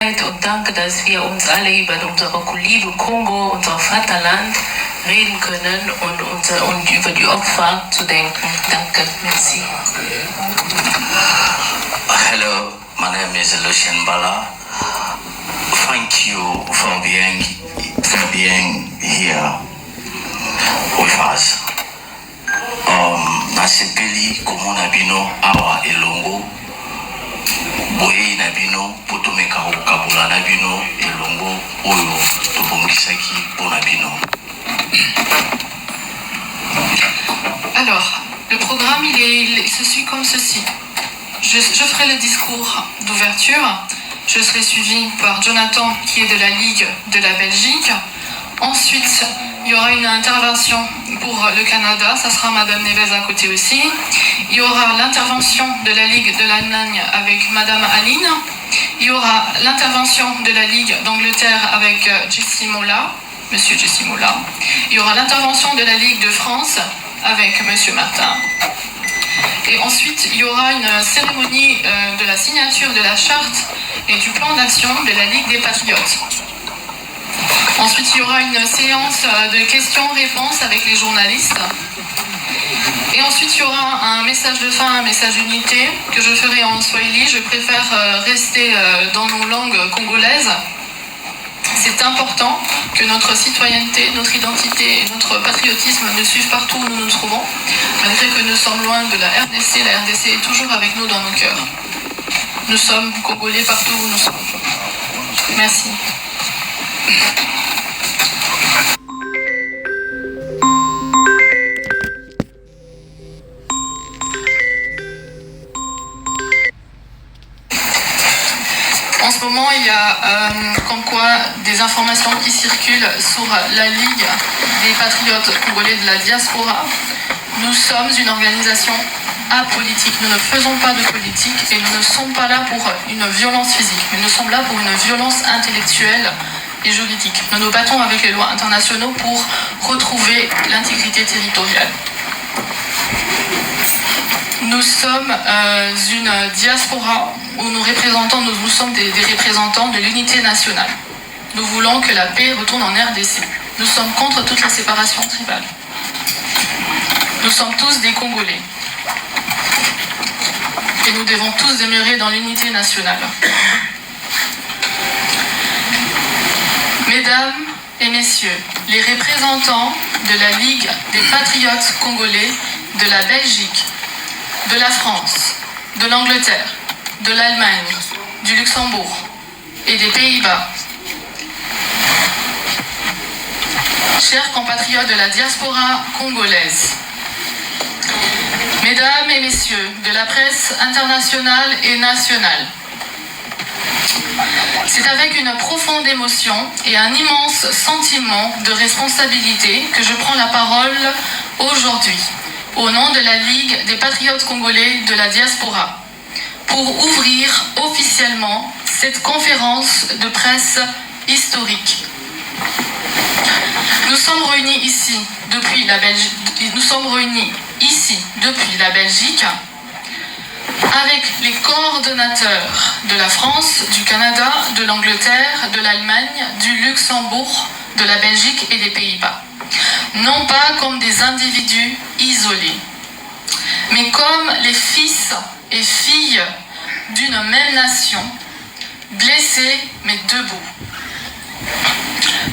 Und danke, dass wir uns alle über unsere liebe Kongo, unser Vaterland reden können und über die Opfer zu denken. Danke, merci. Hello, my name is Lucien Bala. Thank you for being here with us. Nasepeli komona bino awa elongo. Boye na bino potomeka okabula na bino elongo oyo tobongisaki pona bino. Alors, le programme il se suit comme ceci. Je ferai le discours d'ouverture. Je serai suivi par Jonathan qui est de la Ligue de la Belgique. Ensuite, il y aura une intervention pour le Canada, ça sera Madame Neves à côté aussi. Il y aura l'intervention de la Ligue de l'Allemagne avec Madame Aline. Il y aura l'intervention de la Ligue d'Angleterre avec Monsieur Jesse Mola. Il y aura l'intervention de la Ligue de France avec Monsieur Martin. Et ensuite, il y aura une cérémonie de la signature de la charte et du plan d'action de la Ligue des Patriotes. Ensuite, il y aura une séance de questions-réponses avec les journalistes. Et ensuite, il y aura un message de fin, un message d'unité que je ferai en Swahili. Je préfère rester dans nos langues congolaises. C'est important que notre citoyenneté, notre identité et notre patriotisme nous suivent partout où nous nous trouvons. Malgré que nous sommes loin de la RDC est toujours avec nous dans nos cœurs. Nous sommes Congolais partout où nous sommes. Merci. En ce moment, il y a comme quoi des informations qui circulent sur la Ligue des Patriotes congolais de la diaspora. Nous sommes une organisation apolitique. Nous ne faisons pas de politique et nous ne sommes pas là pour une violence physique, mais nous sommes là pour une violence intellectuelle et juridique. Nous nous battons avec les lois internationaux pour retrouver l'intégrité territoriale. Nous sommes une diaspora où nous sommes des représentants de l'unité nationale. Nous voulons que la paix retourne en RDC. Nous sommes contre toute la séparation tribale. Nous sommes tous des Congolais. Et nous devons tous demeurer dans l'unité nationale. Mesdames et messieurs, les représentants de la Ligue des Patriotes congolais de la Belgique, de la France, de l'Angleterre, de l'Allemagne, du Luxembourg et des Pays-Bas. Chers compatriotes de la diaspora congolaise, Mesdames et messieurs de la presse internationale et nationale, c'est avec une profonde émotion et un immense sentiment de responsabilité que je prends la parole aujourd'hui, au nom de la Ligue des Patriotes congolais de la diaspora, pour ouvrir officiellement cette conférence de presse historique. Nous sommes réunis ici depuis la Belgique avec les coordonnateurs de la France, du Canada, de l'Angleterre, de l'Allemagne, du Luxembourg, de la Belgique et des Pays-Bas. Non pas comme des individus isolés, mais comme les fils et filles d'une même nation, blessés mais debout,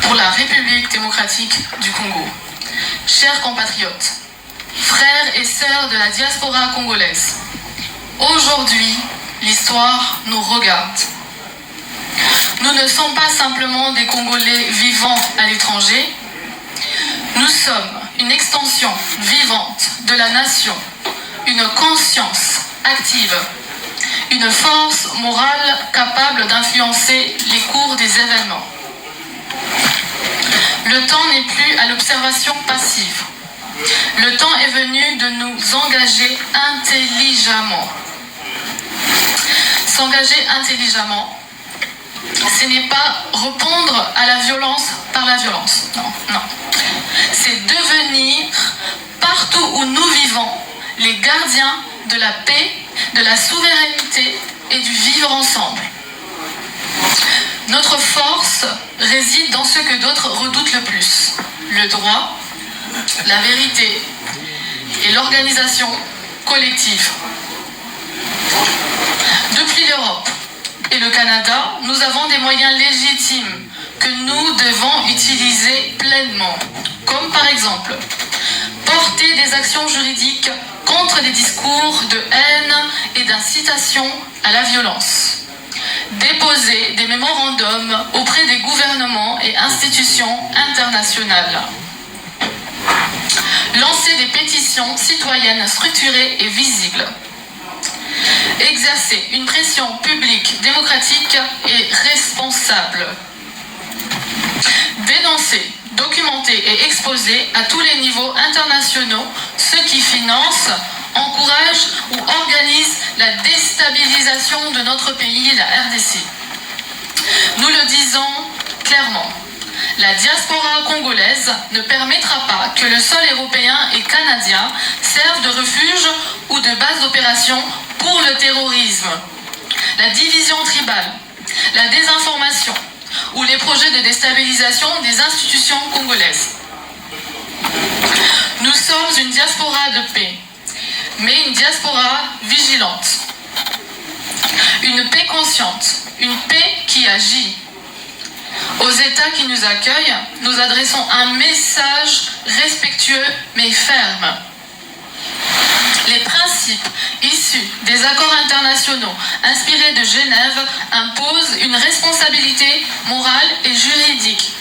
pour la République démocratique du Congo. Chers compatriotes, frères et sœurs de la diaspora congolaise, aujourd'hui, l'histoire nous regarde. Nous ne sommes pas simplement des Congolais vivant à l'étranger, nous sommes une extension vivante de la nation, une conscience active, une force morale capable d'influencer les cours des événements. Le temps n'est plus à l'observation passive. Le temps est venu de nous engager intelligemment. S'engager intelligemment, ce n'est pas répondre à la violence par la violence. Non, non. C'est devenir, partout où nous vivons, les gardiens de la paix, de la souveraineté et du vivre ensemble. Notre force réside dans ce que d'autres redoutent le plus, le droit, la vérité et l'organisation collective. Depuis l'Europe et le Canada, nous avons des moyens légitimes que nous devons utiliser pleinement, comme par exemple porter des actions juridiques contre les discours de haine et d'incitation à la violence, déposer des mémorandums auprès des gouvernements et institutions internationales, lancer des pétitions citoyennes structurées et visibles, exercer une pression publique, démocratique et responsable, dénoncer, documenter et exposer à tous les niveaux internationaux ceux qui financent, encouragent ou organisent la déstabilisation de notre pays, la RDC. Nous le disons clairement, la diaspora congolaise ne permettra pas que le sol européen et canadien serve de refuge ou de base d'opération pour le terrorisme, la division tribale, la désinformation ou les projets de déstabilisation des institutions congolaises. Nous sommes une diaspora de paix, mais une diaspora vigilante. Une paix consciente, une paix qui agit. Aux États qui nous accueillent, nous adressons un message respectueux mais ferme. Les principes issus des accords internationaux inspirés de Genève imposent une responsabilité morale et juridique.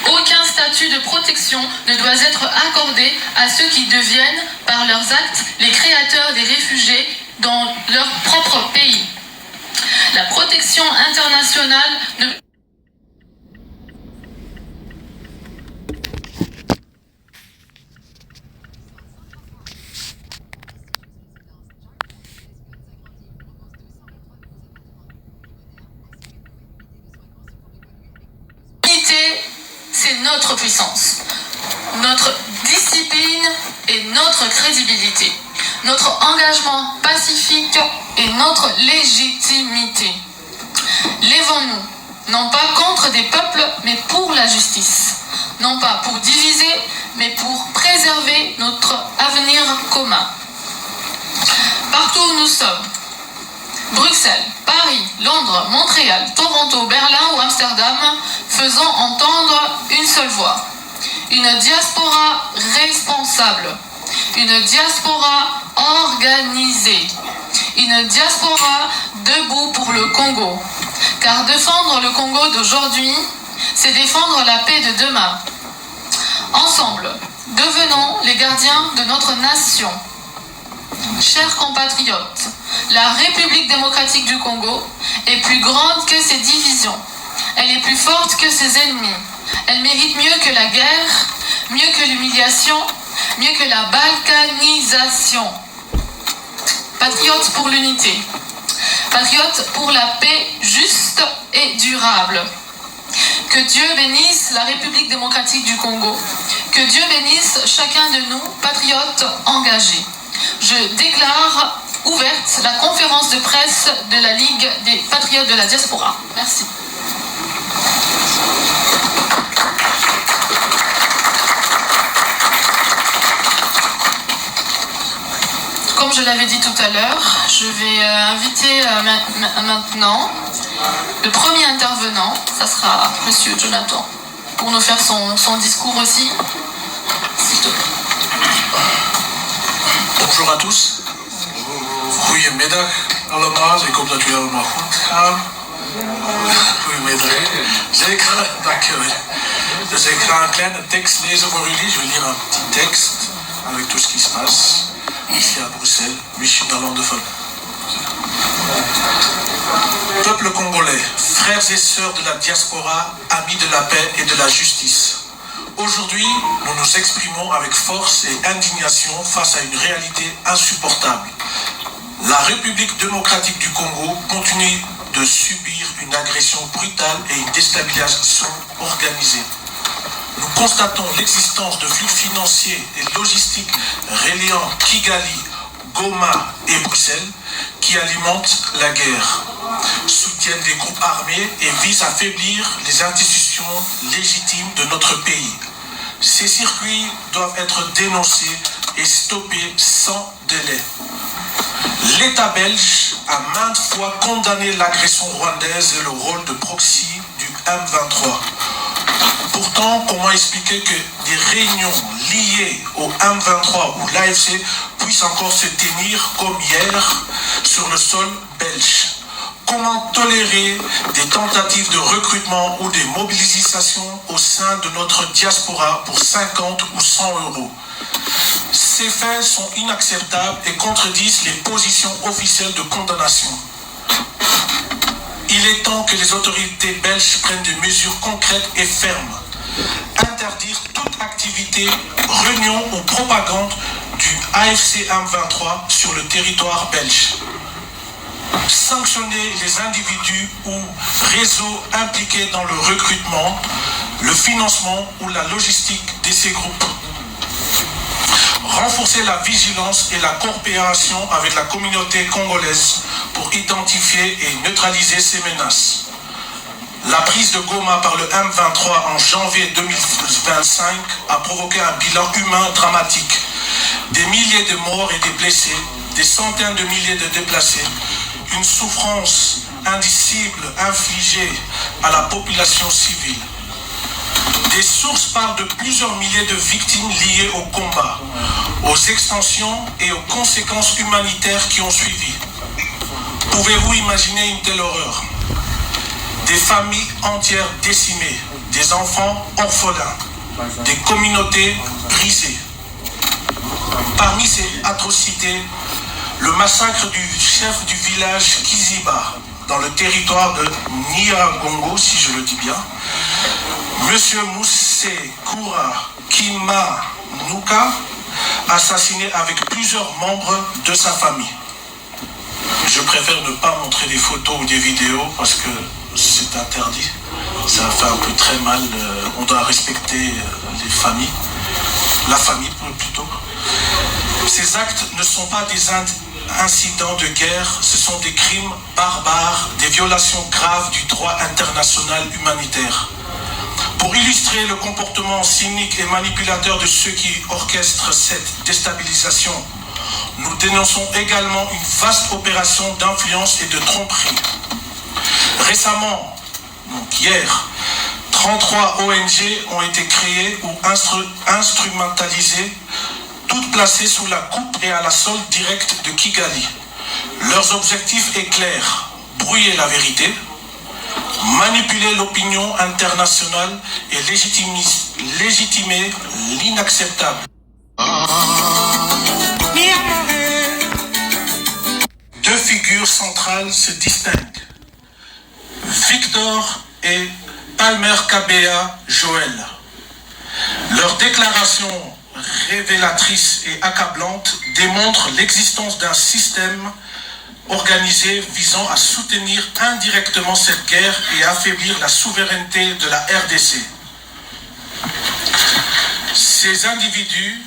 Aucun statut de protection ne doit être accordé à ceux qui deviennent, par leurs actes, les créateurs des réfugiés dans leur propre pays. La protection internationale ne c'est notre puissance, notre discipline et notre crédibilité, notre engagement pacifique et notre légitimité. Lèvons-nous, non pas contre des peuples, mais pour la justice, non pas pour diviser, mais pour préserver notre avenir commun. Partout où nous sommes, Bruxelles, Paris, Londres, Montréal, Toronto, Berlin ou Amsterdam, faisons entendre une seule voix. Une diaspora responsable, une diaspora organisée, une diaspora debout pour le Congo. Car défendre le Congo d'aujourd'hui, c'est défendre la paix de demain. Ensemble, devenons les gardiens de notre nation. Chers compatriotes, la République démocratique du Congo est plus grande que ses divisions. Elle est plus forte que ses ennemis. Elle mérite mieux que la guerre, mieux que l'humiliation, mieux que la balkanisation. Patriotes pour l'unité. Patriotes pour la paix juste et durable. Que Dieu bénisse la République démocratique du Congo. Que Dieu bénisse chacun de nous, patriotes engagés. Je déclare ouverte la conférence de presse de la Ligue des Patriotes de la Diaspora. Merci. Comme je l'avais dit tout à l'heure, je vais inviter maintenant le premier intervenant, ça sera Monsieur Jonathan, pour nous faire son discours aussi. S'il te plaît. Bonjour à tous. Goedemiddag allemaal. Ik hoop dat jullie allemaal goed gaan. Goedemiddag. Zeker, dankjewel. Dus ik ga een kleine tekst lezen voor jullie. Je vais lire un petit texte avec tout ce qui se passe ici à Bruxelles. Oui, je suis néerlandophone. Peuple congolais, frères et sœurs de la diaspora, amis de la paix et de la justice. Aujourd'hui, nous nous exprimons avec force et indignation face à une réalité insupportable. La République démocratique du Congo continue de subir une agression brutale et une déstabilisation organisée. Nous constatons l'existence de flux financiers et logistiques reliant Kigali, Goma et Bruxelles qui alimentent la guerre, soutiennent des groupes armés et visent à affaiblir les institutions légitimes de notre pays. Ces circuits doivent être dénoncés et stoppés sans délai. L'État belge a maintes fois condamné l'agression rwandaise et le rôle de proxy du M23. Pourtant, comment expliquer que des réunions liées au M23 ou l'AFC puissent encore se tenir comme hier sur le sol belge? Comment tolérer des tentatives de recrutement ou des mobilisations au sein de notre diaspora pour 50 ou 100 euros? Ces faits sont inacceptables et contredisent les positions officielles de condamnation. Il est temps que les autorités belges prennent des mesures concrètes et fermes. Interdire toute activité, réunion ou propagande du AFC M23 sur le territoire belge. Sanctionner les individus ou réseaux impliqués dans le recrutement, le financement ou la logistique de ces groupes. Renforcer la vigilance et la coopération avec la communauté congolaise pour identifier et neutraliser ces menaces. La prise de Goma par le M23 en janvier 2025 a provoqué un bilan humain dramatique. Des milliers de morts et de blessés, des centaines de milliers de déplacés, une souffrance indicible infligée à la population civile. Des sources parlent de plusieurs milliers de victimes liées au combat, aux extensions et aux conséquences humanitaires qui ont suivi. Pouvez-vous imaginer une telle horreur? Des familles entières décimées, des enfants orphelins, des communautés brisées. Parmi ces atrocités, le massacre du chef du village Kiziba, dans le territoire de Nyiragongo, si je le dis bien, Monsieur Moussé Koura Kimanuka, assassiné avec plusieurs membres de sa famille. Je préfère ne pas montrer des photos ou des vidéos parce que c'est interdit. Ça fait un peu très mal. On doit respecter les familles. La famille plutôt. Ces actes ne sont pas des incidents de guerre, ce sont des crimes barbares, des violations graves du droit international humanitaire. Pour illustrer le comportement cynique et manipulateur de ceux qui orchestrent cette déstabilisation, nous dénonçons également une vaste opération d'influence et de tromperie. Récemment, donc hier, 33 ONG ont été créées ou instrumentalisées, toutes placées sous la coupe et à la solde directe de Kigali. Leurs objectifs est clair: brouiller la vérité, manipuler l'opinion internationale et légitimer l'inacceptable. Deux figures centrales se distinguent: Victor et Palmer Kabea Joël. Leurs déclarations révélatrices et accablantes démontrent l'existence d'un système organisé visant à soutenir indirectement cette guerre et à affaiblir la souveraineté de la RDC. Ces individus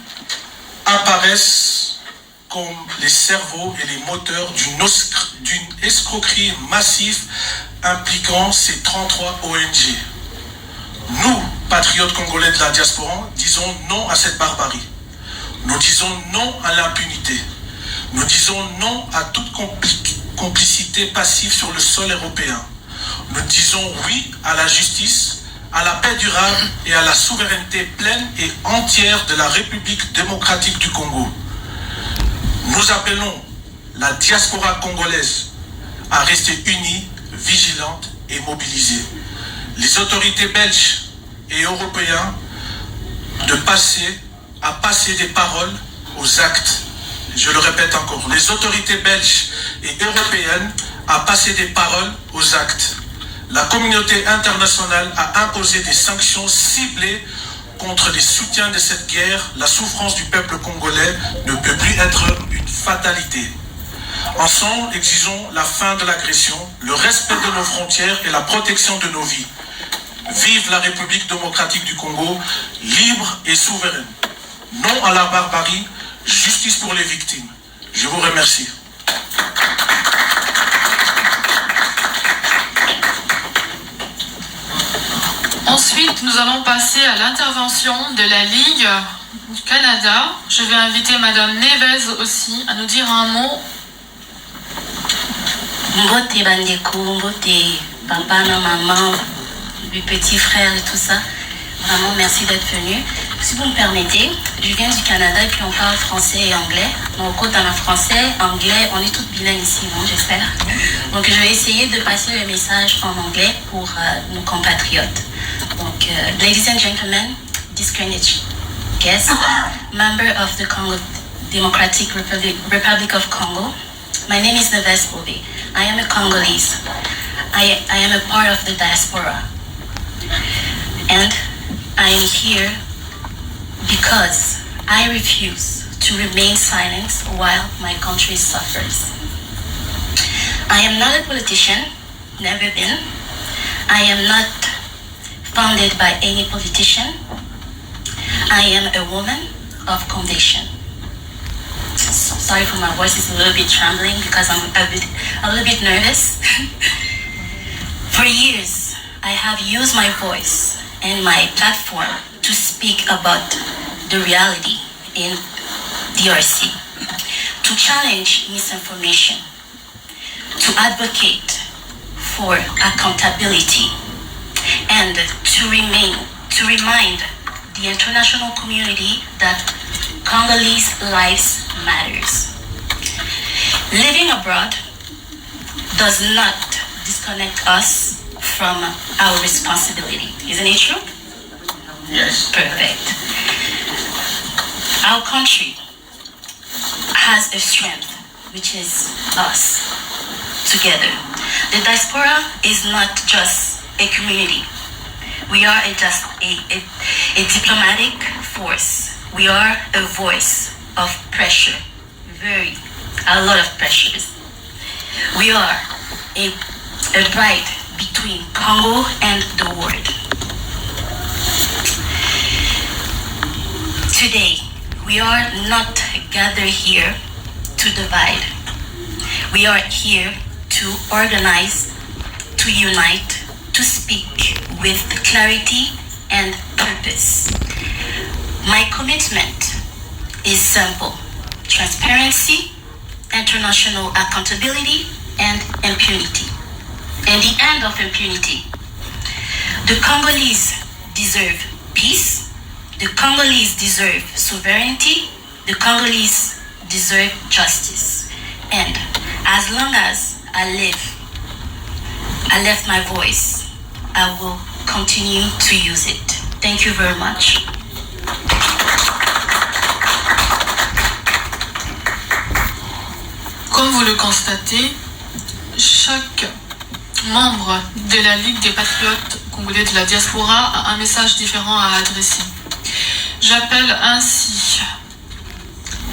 apparaissent comme les cerveaux et les moteurs d'une escroquerie massive impliquant ces 33 ONG. Nous, patriotes congolais de la diaspora, disons non à cette barbarie. Nous disons non à l'impunité. Nous disons non à toute complicité passive sur le sol européen. Nous disons oui à la justice, à la paix durable et à la souveraineté pleine et entière de la République démocratique du Congo. Nous appelons la diaspora congolaise à rester unie, vigilante et mobilisée. Les autorités belges et européennes à passer des paroles aux actes. Je le répète encore, les autorités belges et européennes à passer des paroles aux actes. La communauté internationale a imposé des sanctions ciblées contre les soutiens de cette guerre. La souffrance du peuple congolais ne peut plus être une fatalité. Ensemble, exigeons la fin de l'agression, le respect de nos frontières et la protection de nos vies. Vive la République démocratique du Congo, libre et souveraine. Non à la barbarie, justice pour les victimes. Je vous remercie. Ensuite, nous allons passer à l'intervention de la Ligue du Canada. Je vais inviter Madame Neves aussi à nous dire un mot. Mbote bandeko, mbote papa, maman, les petits frères et tout ça. Vraiment, merci d'être venu. Si vous me permettez, je viens du Canada et puis on parle français et anglais. Donc, quand on a français, anglais, on est toutes bilingues ici, non, j'espère. Donc, je vais essayer de passer le message en anglais pour nos compatriotes. Donc, ladies and gentlemen, distinguished guests, member of the Congo Democratic Republic of Congo, my name is Neves Bobe. I am a Congolese. I am a part of the diaspora. And I am here because I refuse to remain silent while my country suffers. I am not a politician, never been. I am not founded by any politician. I am a woman of conviction. So sorry for my voice, it's a little bit trembling because I'm a little bit nervous. For years, I have used my voice and my platform to speak about the reality in DRC, to challenge misinformation, to advocate for accountability, and to remind the international community that Congolese lives matters. Living abroad does not disconnect us from our responsibility. Isn't it true? Yes. Perfect. Our country has a strength, which is us, together. The diaspora is not just a community. We are just a diplomatic force. We are a voice of pressure, a lot of pressures. We are a bride between Congo and the world. Today, we are not gathered here to divide. We are here to organize, to unite, to speak with clarity and purpose. My commitment is simple: transparency, international accountability, and impunity. And the end of impunity. The Congolese deserve peace. The Congolese deserve sovereignty. The Congolese deserve justice. And as long as I left my voice, I will continue to use it. Thank you very much. Comme vous le constatez, chaque membre de la Ligue des patriotes congolais de la diaspora a un message différent à adresser. J'appelle ainsi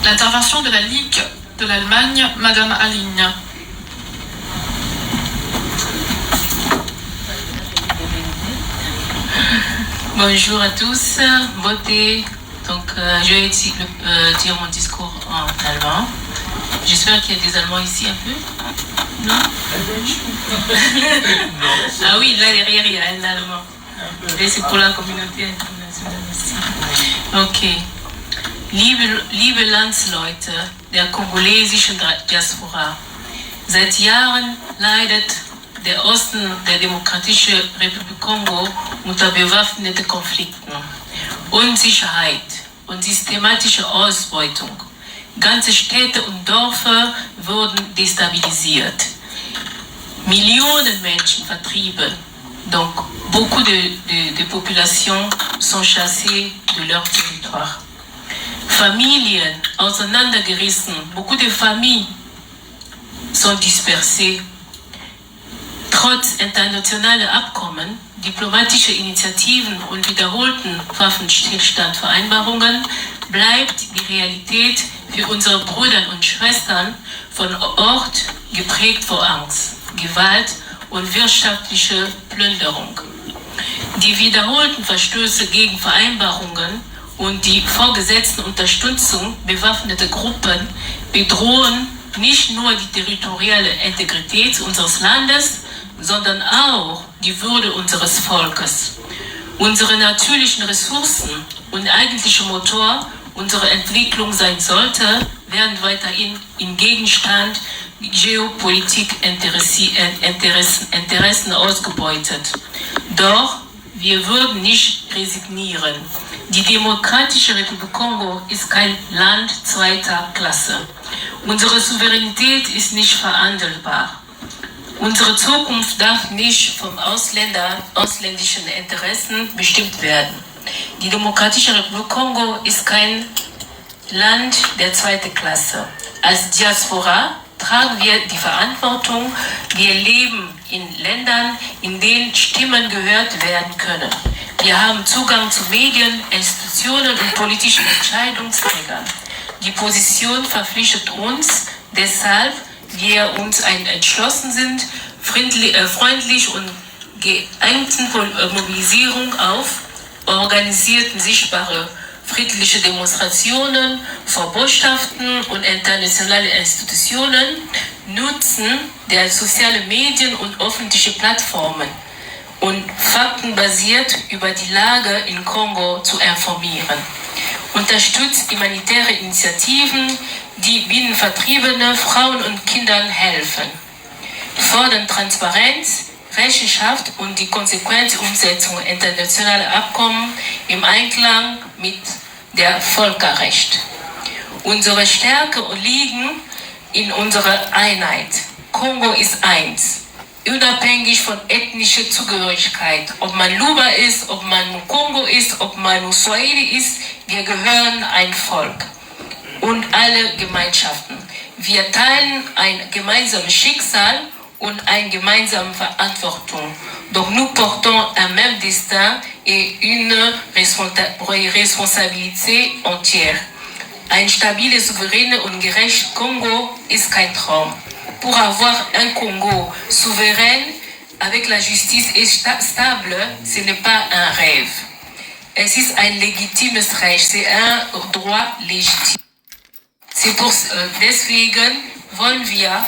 l'intervention de la Ligue de l'Allemagne, Madame Aline. Bonjour à tous, beauté. Donc, je vais dire mon discours en allemand. J'espère qu'il y a des Allemands ici un peu. Non? Ah oui, là derrière il y a un Allemand. Et c'est pour la communauté internationale aussi. Okay. Liebe Landsleute der kongolesischen Diaspora, seit Jahren leidet der Osten der Demokratischen Republik Kongo unter bewaffneten Konflikten, Unsicherheit und systematische Ausbeutung. Ganze Städte und Dörfer wurden destabilisiert. Millionen Menschen vertrieben. Donc, beaucoup de populations sont chassées de leur territoire. Familien auseinandergerissen. Beaucoup de familles sont dispersées. Trotz internationaler Abkommen, diplomatischer Initiativen und wiederholten Waffenstillstandvereinbarungen bleibt die Realität für unsere Brüder und Schwestern von Ort geprägt vor Angst, Gewalt und wirtschaftliche Plünderung. Die wiederholten Verstöße gegen Vereinbarungen und die vorgesetzten Unterstützung bewaffneter Gruppen bedrohen nicht nur die territoriale Integrität unseres Landes, sondern auch die Würde unseres Volkes. unsere natürlichen Ressourcen und eigentlicher Motor unserer Entwicklung sein sollte, werden weiterhin im Gegenstand Geopolitik-Interessen ausgebeutet. Doch wir würden nicht resignieren. Die Demokratische Republik Kongo ist kein Land zweiter Klasse. Unsere Souveränität ist nicht verhandelbar. Unsere Zukunft darf nicht von ausländischen Interessen bestimmt werden. Die Demokratische Republik Kongo ist kein Land der zweiten Klasse. Als Diaspora tragen wir die Verantwortung. Wir leben in Ländern, in denen Stimmen gehört werden können. Wir haben Zugang zu Medien, Institutionen und politischen Entscheidungsträgern. Die Position verpflichtet uns, deshalb wir uns entschlossen sind, freundlich und geeinten Mobilisierung auf, organisierten sichtbare friedliche Demonstrationen vor Botschaften und internationale Institutionen, Nutzen der sozialen Medien und öffentliche Plattformen und faktenbasiert über die Lage in Kongo zu informieren. Unterstützt humanitäre Initiativen, die binnenvertriebene Frauen und Kindern helfen. Fordern Transparenz, Rechenschaft und die konsequente Umsetzung internationaler Abkommen im Einklang mit der Völkerrecht. Unsere Stärke liegen in unserer Einheit. Kongo ist eins, unabhängig von ethnischer Zugehörigkeit. Ob man Luba ist, ob man Kongo ist, ob man Swahili ist, wir gehören ein Volk und alle Gemeinschaften. Wir teilen ein gemeinsames Schicksal und eine gemeinsame Verantwortung. Donc nous portons un même destin et une responsabilité entière. Ein stabiles, souverän und gerecht Kongo ist kein Traum. Pour avoir un Congo souverain avec la justice stable, ce n'est pas un rêve. Es ist ein legitimes Recht, c'est un droit légitime. Deswegen wollen wir,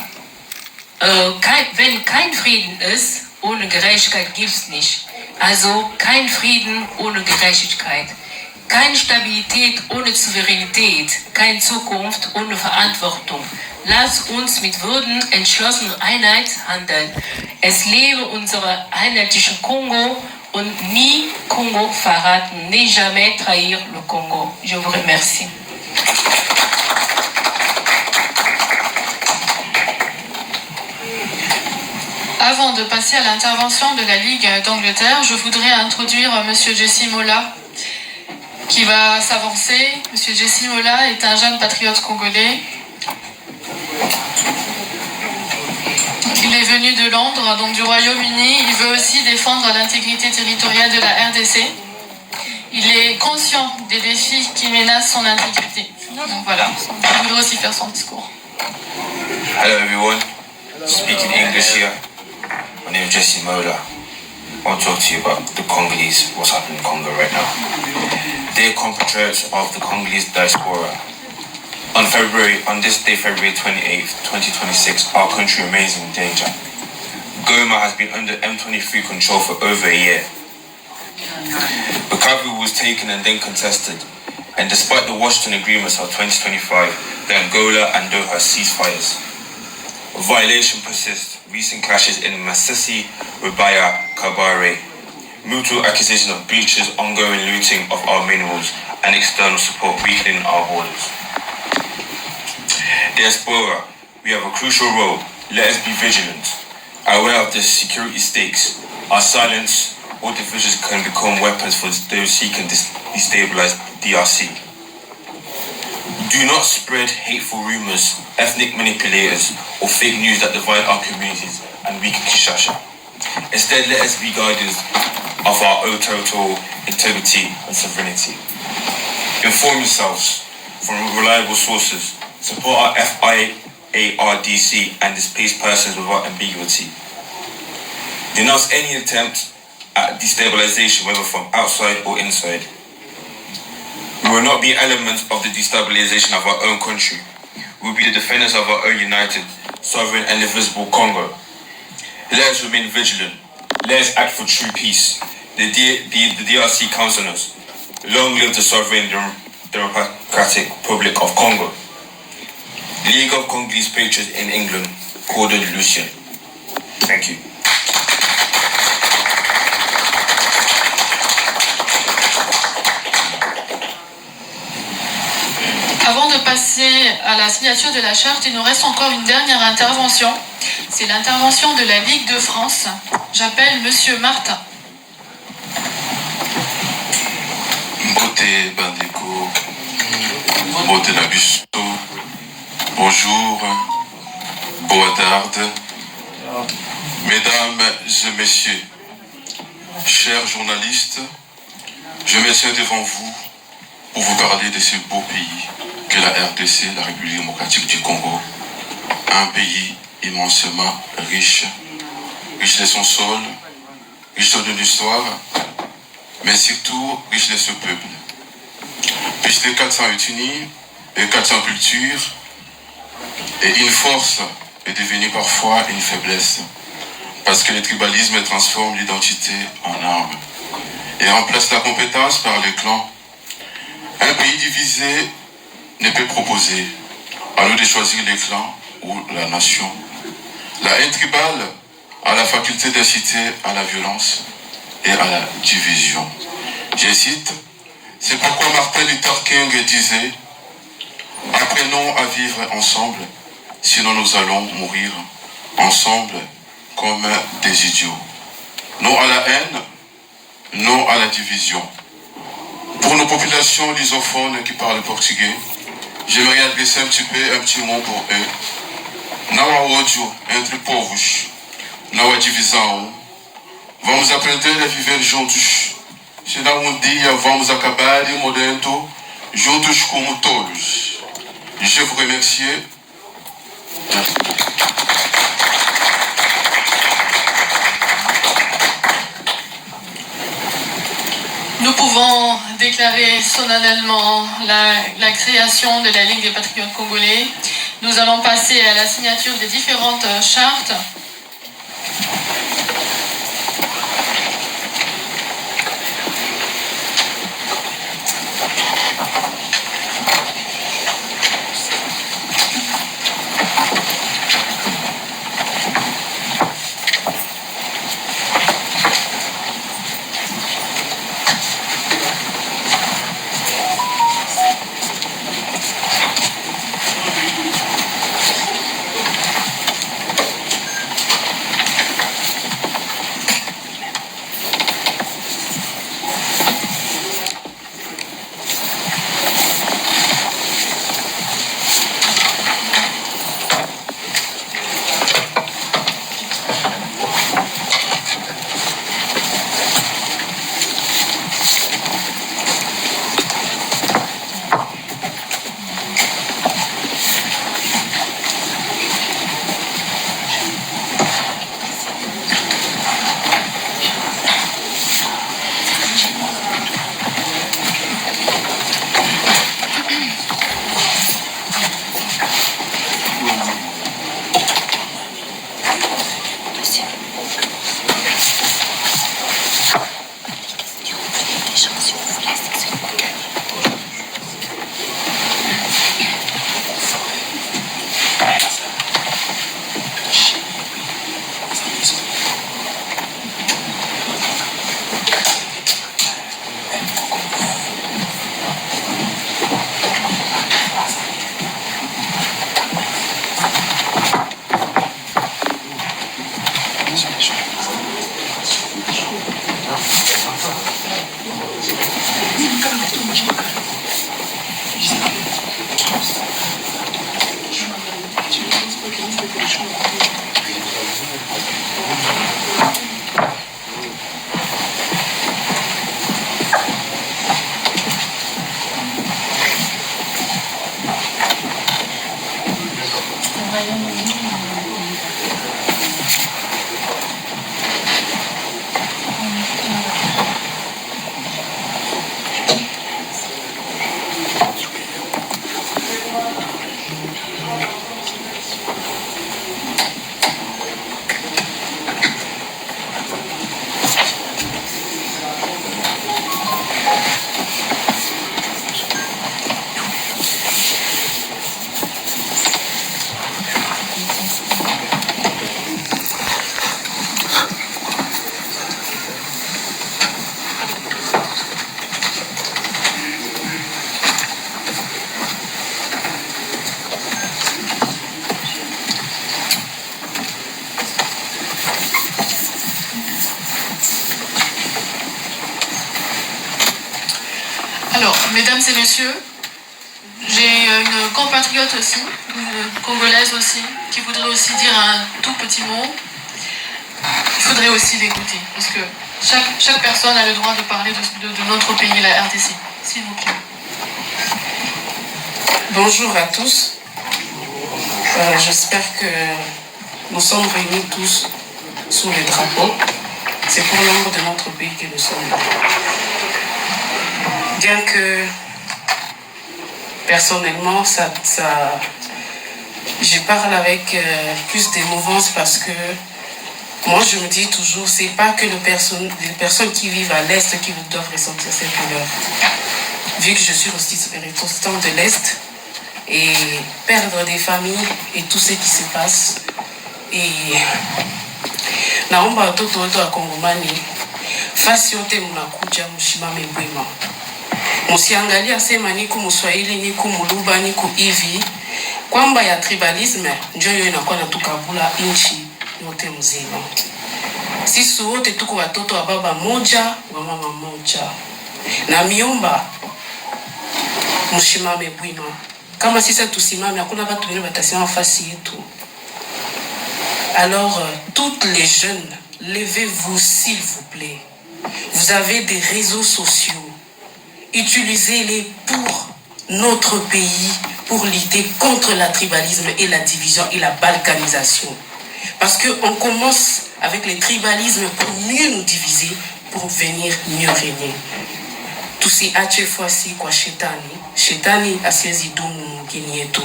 wenn kein Frieden ist, ohne Gerechtigkeit gibt es nicht. Also kein Frieden ohne Gerechtigkeit. Keine Stabilität ohne Souveränität. Keine Zukunft ohne Verantwortung. Lasst uns mit Würden, entschlossen und Einheit handeln. Es lebe unser einheitliches Kongo und nie Kongo verraten. Ne jamais trahir le Congo. Je vous remercie. Avant de passer à l'intervention de la Ligue d'Angleterre, je voudrais introduire M. Jesse Mola qui va s'avancer. M. Jesse Mola est un jeune patriote congolais. Il est venu de Londres, donc du Royaume-Uni. Il veut aussi défendre l'intégrité territoriale de la RDC. Il est conscient des défis qui menacent son intégrité. Donc voilà, il voudrait aussi faire son discours. Hello everyone, speaking English here. My name is Jesse Mola. I want to talk to you about the Congolese, what's happening in Congo right now. Dear compatriots of the Congolese diaspora, on this day, February 28th, 2026, our country remains in danger. Goma has been under M23 control for over a year. Bukavu was taken and then contested, and despite the Washington agreements of 2025, the Angola and Doha ceasefires, violation persists. Recent clashes in Masisi, Rubaya, Kabare, mutual accusation of breaches, ongoing looting of our minerals, and external support weakening our borders. Diaspora, we have a crucial role. Let us be vigilant. Aware of the security stakes, our silence or divisions can become weapons for those seeking to destabilize DRC. Do not spread hateful rumors, ethnic manipulators, or fake news that divide our communities and weaken Kinshasa. Instead, let us be guardians of our own territorial integrity and sovereignty. Inform yourselves from reliable sources. Support our FIARDC and displaced persons without ambiguity. Denounce any attempt at destabilization, whether from outside or inside. We will not be elements of the destabilization of our own country. We will be the defenders of our own united, sovereign and indivisible Congo. Let us remain vigilant. Let us act for true peace. the DRC councillors. Long live the sovereign Democratic Republic of Congo. League of Congolese Patriots in England, Gordon Lucien. Thank you. Avant de passer à la signature de la charte, il nous reste encore une dernière intervention. C'est l'intervention de la Ligue de France. J'appelle Monsieur Martin. Beauté Bandeko, Beauté Nabisto, bonjour, boa tarde, mesdames et messieurs, chers journalistes, je me tiens devant vous pour vous parler de ce beau pays qu'est la RDC, la République démocratique du Congo, un pays immensément riche de son sol, riche de l'histoire, mais surtout riche de ce peuple. Riche de 400 ethnies et 400 cultures, et une force est devenue parfois une faiblesse, parce que le tribalisme transforme l'identité en arme et remplace la compétence par les clans. Un pays divisé ne peut proposer, à nous de choisir les clans ou la nation. La haine tribale a la faculté d'inciter à la violence et à la division. Je cite, c'est pourquoi Martin Luther King disait « Apprenons à vivre ensemble, sinon nous allons mourir ensemble comme des idiots. » Non à la haine, non à la division. Pour nos populations lusophones qui parlent portugais, j'aimerais adresser un petit mot pour eux. Não há ódio entre povos, não há divisão. Vamos aprender a viver juntos, senão um dia vamos acabar morrendo juntos como todos. Je vous remercie. Merci. Nous pouvons déclarer solennellement la création de la Ligue des Patriotes Congolais. Nous allons passer à la signature des différentes chartes. Alors, mesdames et messieurs, j'ai une compatriote aussi, une congolaise aussi, qui voudrait aussi dire un tout petit mot. Il faudrait aussi l'écouter, parce que chaque personne a le droit de parler de notre pays, la RDC. S'il vous plaît. Bonjour à tous. J'espère que nous sommes réunis tous sous le drapeau. C'est pour l'ombre de notre pays que nous sommes là. Bien que personnellement, je parle avec plus d'émouvance parce que moi je me dis toujours, c'est pas que les personnes qui vivent à l'Est qui doivent ressentir cette douleur. Vu que je suis ressortissante de l'Est, et perdre des familles et tout ce qui se passe. Et naomba watoto wetu wa Kongomani, fasi yote mnakuja mshimame bwema. Msiangalia sema niku Mswahili, niku Muluba, niku hivi, kwamba ya tribalisme ndio hiyo inakuwa natukabula nchi yote mzima. Sisi wote tuko watoto wa baba moja, wa mama moja. Na miomba mshimame bwema. Kama sisi tusimame, hakuna watu wengine watasimama fasi yetu. Alors, toutes les jeunes, levez-vous s'il vous plaît. Vous avez des réseaux sociaux. Utilisez-les pour notre pays, pour lutter contre le tribalisme et la division et la balkanisation. Parce qu'on commence avec le tribalisme pour mieux nous diviser, pour venir mieux régner. Tusiache fasi kwa shetani. Shetani asiwezi dumu mugini yetu.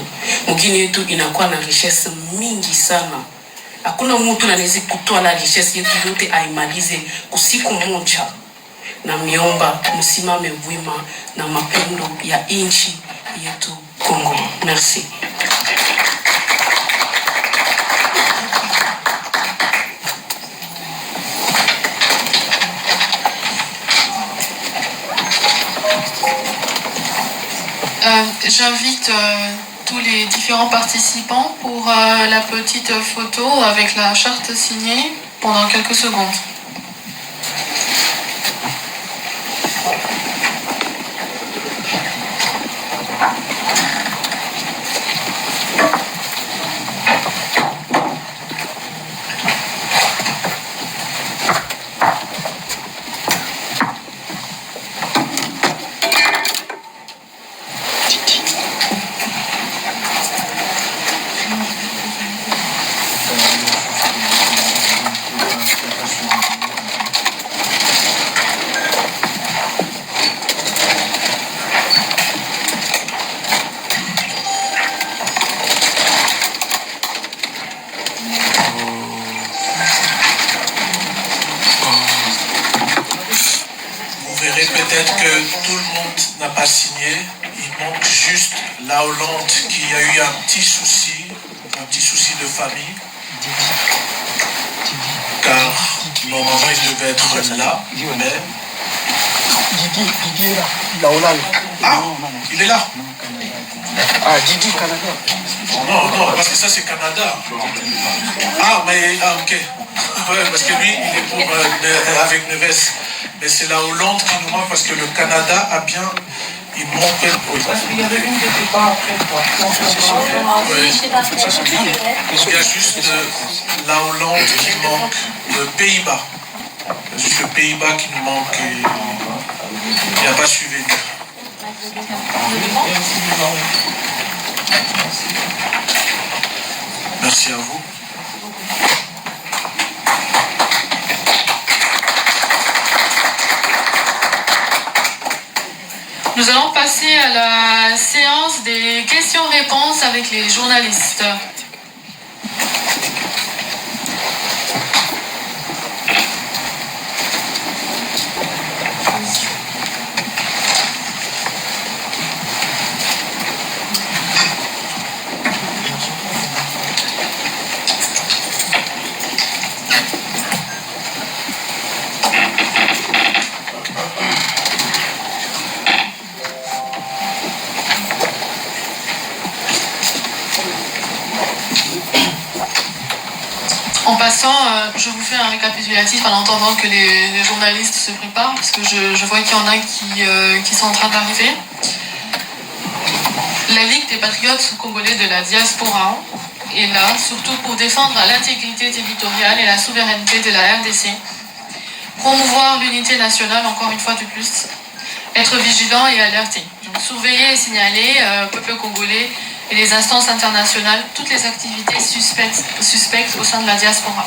Mugini yetu inakuwa na richesse mingi sana. Hakuna mtu anaweza kutoa la richesse yetu yote aimalize kusiku moja. Na miomba msimame wima na mapendo ya nchi yetu Kongo. Merci. J'invite tous les différents participants pour la petite photo avec la charte signée pendant quelques secondes. Peut-être que tout le monde n'a pas signé. Il manque juste la Hollande qui a eu un petit souci de famille. Car normalement il devait être là, mais... Didi est là, la Hollande. Ah, il est là. Ah, Didi, Canada. Non, parce que ça c'est Canada. Ah, mais ok. Ouais, parce que lui, il est pour avec Neves. Mais c'est la Hollande qui nous manque parce que le Canada a bien... Il manque... Parce qu'il y avait une qui n'était pas après toi. Il y a juste la Hollande qui manque, le Pays-Bas. Il y a juste le Pays-Bas qui nous manque et il n'y a pas suivi. Merci à vous. Nous allons passer à la séance des questions-réponses avec les journalistes. En passant, je vous fais un récapitulatif en entendant que les journalistes se préparent, parce que je vois qu'il y en a qui sont en train d'arriver. La Ligue des patriotes congolais de la diaspora est là, surtout pour défendre l'intégrité territoriale et la souveraineté de la RDC, promouvoir l'unité nationale, encore une fois de plus, être vigilant et alerté. Donc, surveiller et signaler au peuple congolais et les instances internationales toutes les activités suspectes au sein de la diaspora.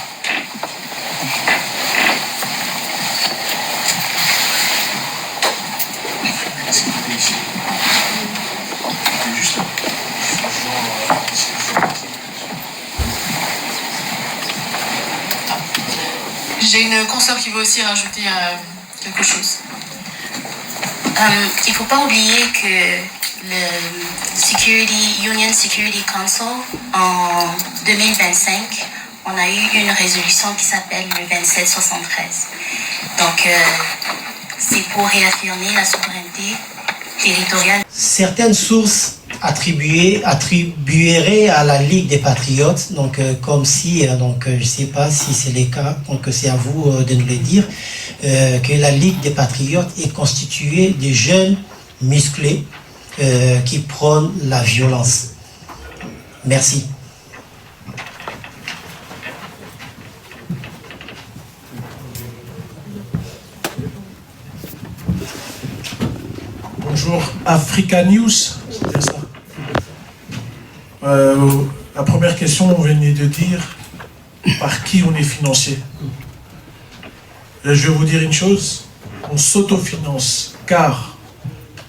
J'ai une consoeur qui veut aussi rajouter quelque chose. Il ne faut pas oublier que le Union Security Council, en 2025, on a eu une résolution qui s'appelle le 2773. Donc, c'est pour réaffirmer la souveraineté territoriale. Certaines sources attribueraient à la Ligue des Patriotes, donc comme si, je ne sais pas si c'est le cas, donc c'est à vous de nous le dire, que la Ligue des Patriotes est constituée de jeunes musclés qui prônent la violence. Merci. Bonjour, Africa News, c'est ça. La première question, on venait de dire par qui on est financé. Je vais vous dire une chose, on s'autofinance, car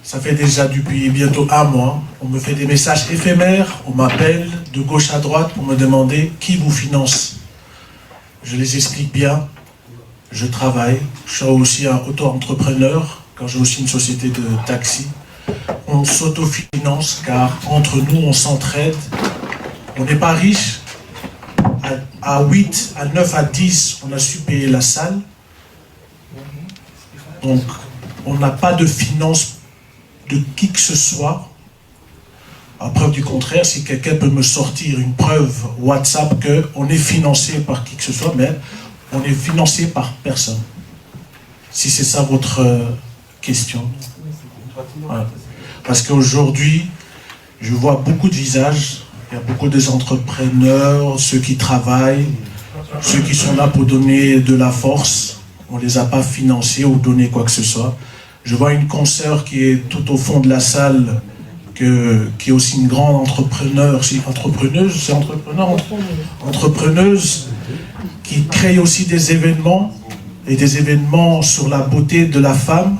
ça fait déjà depuis bientôt 1 mois, on me fait des messages éphémères, on m'appelle de gauche à droite pour me demander qui vous finance. Je les explique bien, je travaille, je suis aussi un auto-entrepreneur, quand j'ai aussi une société de taxi. On s'autofinance car entre nous on s'entraide. On n'est pas riche. À 8, à 9, à 10, on a su payer la salle. Donc on n'a pas de finance de qui que ce soit. À preuve du contraire, si quelqu'un peut me sortir une preuve WhatsApp qu'on est financé par qui que ce soit, mais on est financé par personne. Si c'est ça votre question. Voilà. Parce qu'aujourd'hui, je vois beaucoup de visages, il y a beaucoup d'entrepreneurs, ceux qui travaillent, ceux qui sont là pour donner de la force. On ne les a pas financés ou donné quoi que ce soit. Je vois une consoeur qui est tout au fond de la salle, qui est aussi une grande entrepreneuse, entrepreneuse, qui crée aussi des événements, et des événements sur la beauté de la femme,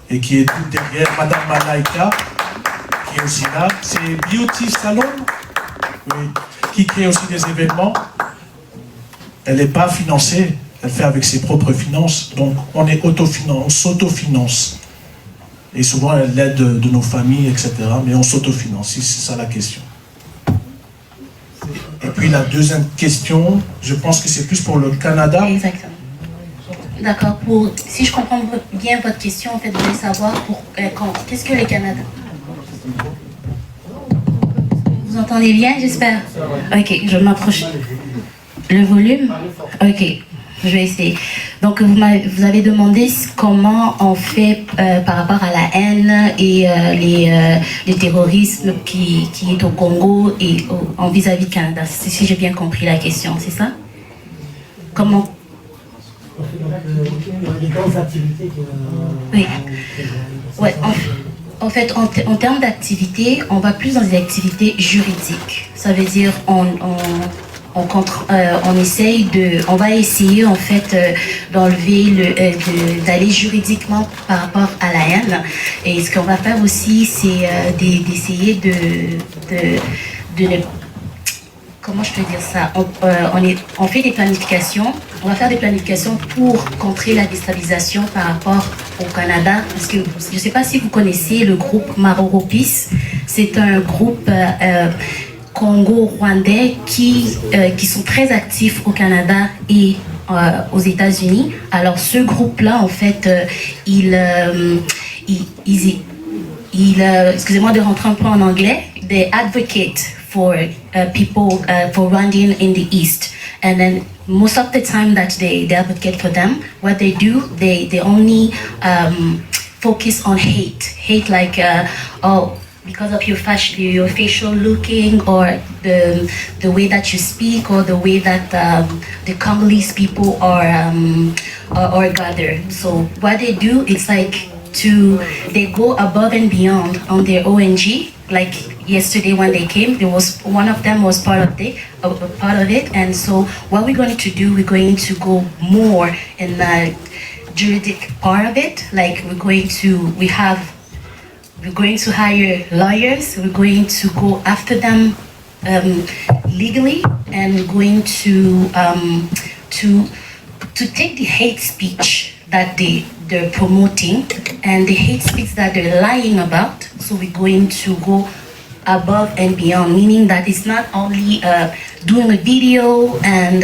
et qui est tout derrière Madame Malaika, qui est aussi là. C'est Beauty Salon, oui, qui crée aussi des événements. Elle n'est pas financée, elle fait avec ses propres finances. Donc on est on s'autofinance. Et souvent elle aide de nos familles, etc. Mais on s'autofinance, si c'est ça la question. Et puis la deuxième question, je pense que c'est plus pour le Canada. Exactement. D'accord. Si je comprends bien votre question, en fait, vous voulez savoir qu'est-ce que le Canada? Vous entendez bien, j'espère? Ok, je m'approche. Le volume? Ok, je vais essayer. Donc, vous avez demandé comment on fait par rapport à la haine et le terrorisme qui est au Congo et en vis-à-vis du Canada. Si j'ai bien compris la question, c'est ça? Comment? Oui. Ouais, en fait, en termes d'activités, on va plus dans des activités juridiques. Ça veut dire on va essayer en fait d'enlever d'aller juridiquement par rapport à la haine. Et ce qu'on va faire aussi, c'est d'essayer de ne... Comment je peux dire ça? On fait des planifications. On va faire des planifications pour contrer la déstabilisation par rapport au Canada. Parce que je ne sais pas si vous connaissez le groupe Maroropis. C'est un groupe congo-rwandais qui sont très actifs au Canada et aux États-Unis. Alors ce groupe-là, en fait, excusez-moi de rentrer un peu en anglais. They advocate for people for Rwandan in the East, and then most of the time that they advocate for them, what they do, they only focus on hate like because of your facial looking, or the way that you speak, or the way that the Congolese people are gathered. So what they do is like they go above and beyond on their ONG. Like yesterday when they came, there was one of them was part of it, and so what we're going to do, we're going to go more in the juridic part of it. Like we're going to hire lawyers. We're going to go after them legally, and we're going to take the hate speech that they're promoting and the hate speech that they're lying about. So we're going to go above and beyond, meaning that it's not only doing a video and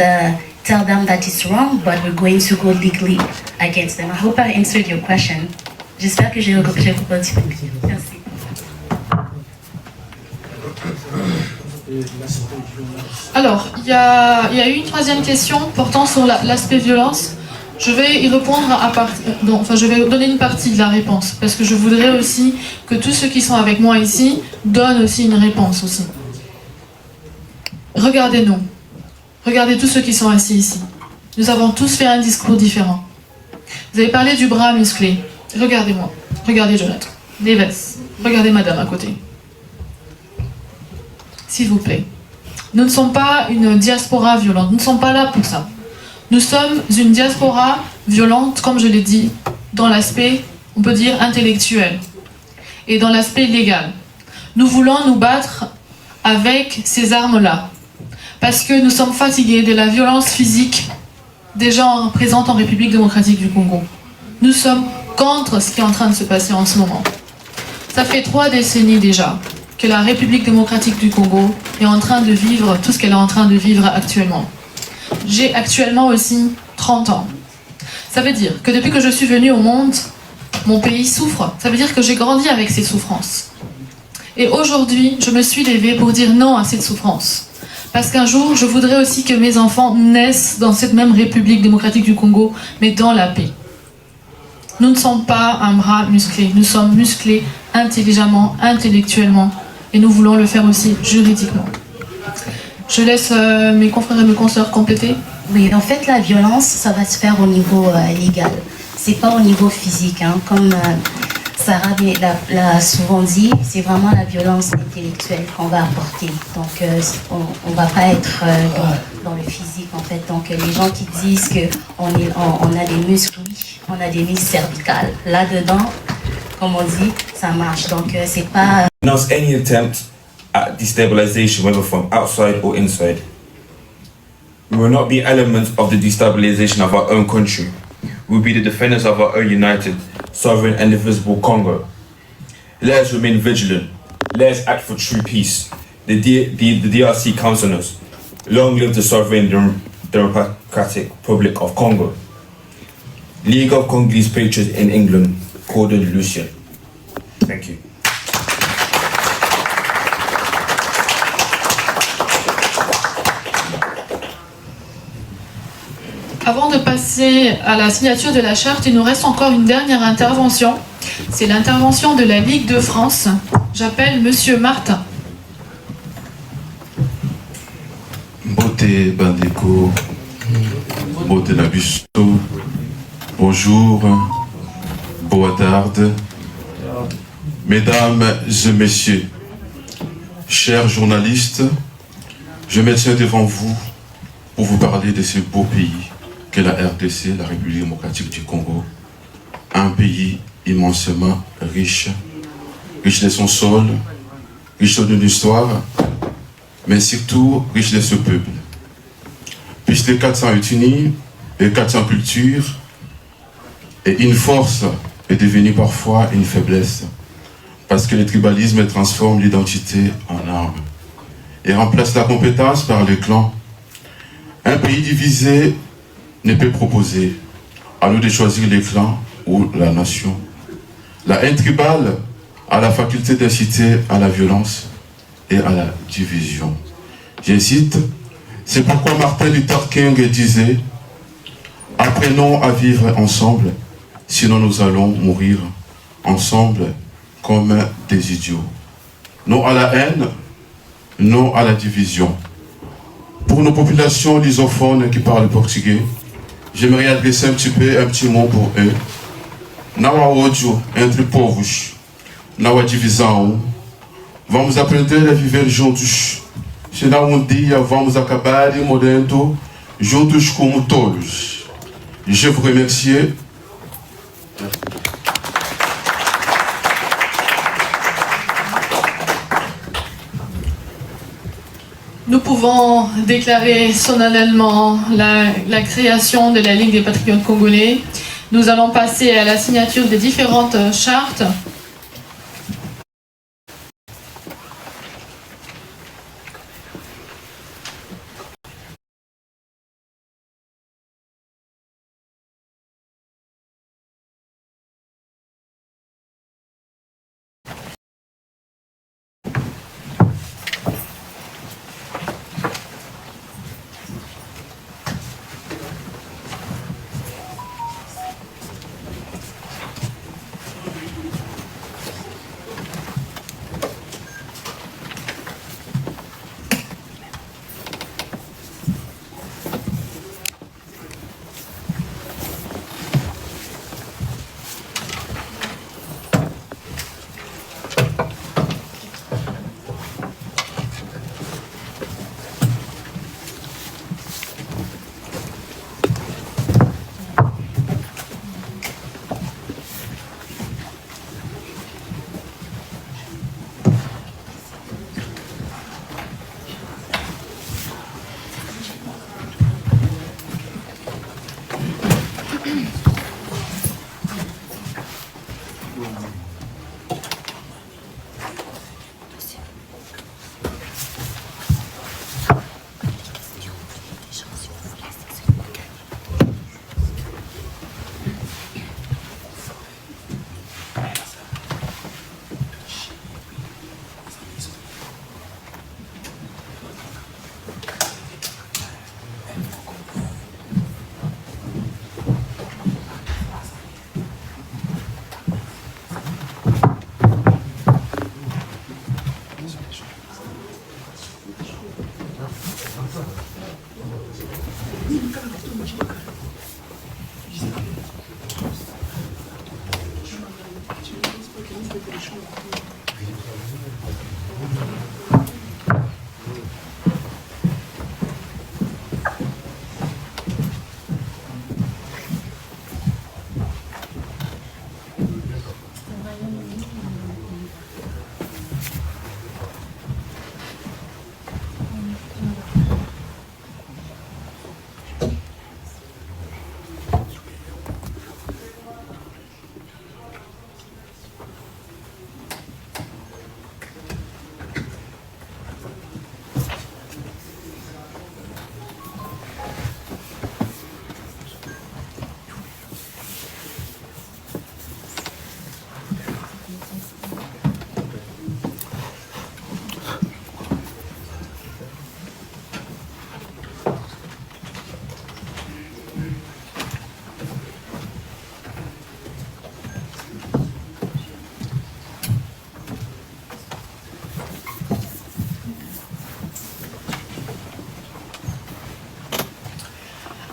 tell them that it's wrong, but we're going to go legally against them. I hope I answered your question. J'espère que j'ai répondu. Merci. Alors, il y a eu une troisième question portant sur l'aspect violence. Je vais y répondre je vais donner une partie de la réponse, parce que je voudrais aussi que tous ceux qui sont avec moi ici donnent aussi une réponse aussi. Regardez-nous. Regardez tous ceux qui sont assis ici. Nous avons tous fait un discours différent. Vous avez parlé du bras musclé. Regardez-moi. Regardez Jonathan. Neves. Regardez madame à côté. S'il vous plaît. Nous ne sommes pas une diaspora violente. Nous ne sommes pas là pour ça. Nous sommes une diaspora violente, comme je l'ai dit, dans l'aspect, on peut dire, intellectuel et dans l'aspect légal. Nous voulons nous battre avec ces armes-là parce que nous sommes fatigués de la violence physique des gens présents en République démocratique du Congo. Nous sommes contre ce qui est en train de se passer en ce moment. Ça fait 3 décennies déjà que la République démocratique du Congo est en train de vivre tout ce qu'elle est en train de vivre actuellement. J'ai actuellement aussi 30 ans. Ça veut dire que depuis que je suis venue au monde, mon pays souffre. Ça veut dire que j'ai grandi avec ces souffrances. Et aujourd'hui, je me suis levée pour dire non à cette souffrance. Parce qu'un jour, je voudrais aussi que mes enfants naissent dans cette même République démocratique du Congo, mais dans la paix. Nous ne sommes pas un bras musclé. Nous sommes musclés intelligemment, intellectuellement. Et nous voulons le faire aussi juridiquement. Je laisse mes confrères et mes consoeurs compléter. Oui, en fait, la violence, ça va se faire au niveau légal. C'est pas au niveau physique, hein. Comme Sarah l'a souvent dit, c'est vraiment la violence intellectuelle qu'on va apporter. Donc, on va pas être dans le physique, en fait. Donc, les gens qui disent qu'on a des muscles, oui, on a des muscles cervicales. Là-dedans, comme on dit, ça marche. Donc, c'est pas... Denounce any attempt at destabilization, whether from outside or inside. We will not be elements of the destabilization of our own country. We will be the defenders of our own united, sovereign and indivisible Congo. Let us remain vigilant. Let us act for true peace. The DRC counts on us. Long live the sovereign democratic Republic of Congo. League of Congolese Patriots in England, Gordon Lucien. Thank you. Avant de passer à la signature de la charte, il nous reste encore une dernière intervention. C'est l'intervention de la Ligue de France. J'appelle Monsieur Martin. Beauté Bandeko, Beauté Nabusto, bonjour, boa tarde, mesdames et messieurs, chers journalistes, je me tiens devant vous pour vous parler de ce beau pays qu'est la RDC, la République démocratique du Congo, un pays immensément riche, riche de son sol, riche de l'histoire, mais surtout riche de ce peuple. Plus de 400 ethnies et 400 cultures, et une force est devenue parfois une faiblesse, parce que le tribalisme transforme l'identité en arme et remplace la compétence par le clan. Un pays divisé ne peut proposer, à nous de choisir les clans ou la nation. La haine tribale a la faculté d'inciter à la violence et à la division. J'incite, C'est pourquoi Martin Luther King disait « Apprenons à vivre ensemble, sinon nous allons mourir ensemble comme des idiots. » Non à la haine, non à la division. Pour nos populations lusophones qui parlent portugais, j'aimerais adresser un petit mot pour eux. Não há ódio entre povos, não há divisão. Vamos aprender a viver juntos, senão dia vamos acabar morrendo juntos como todos. Je vous remercie. Nous pouvons déclarer solennellement la création de la Ligue des Patriotes Congolais. Nous allons passer à la signature des différentes chartes.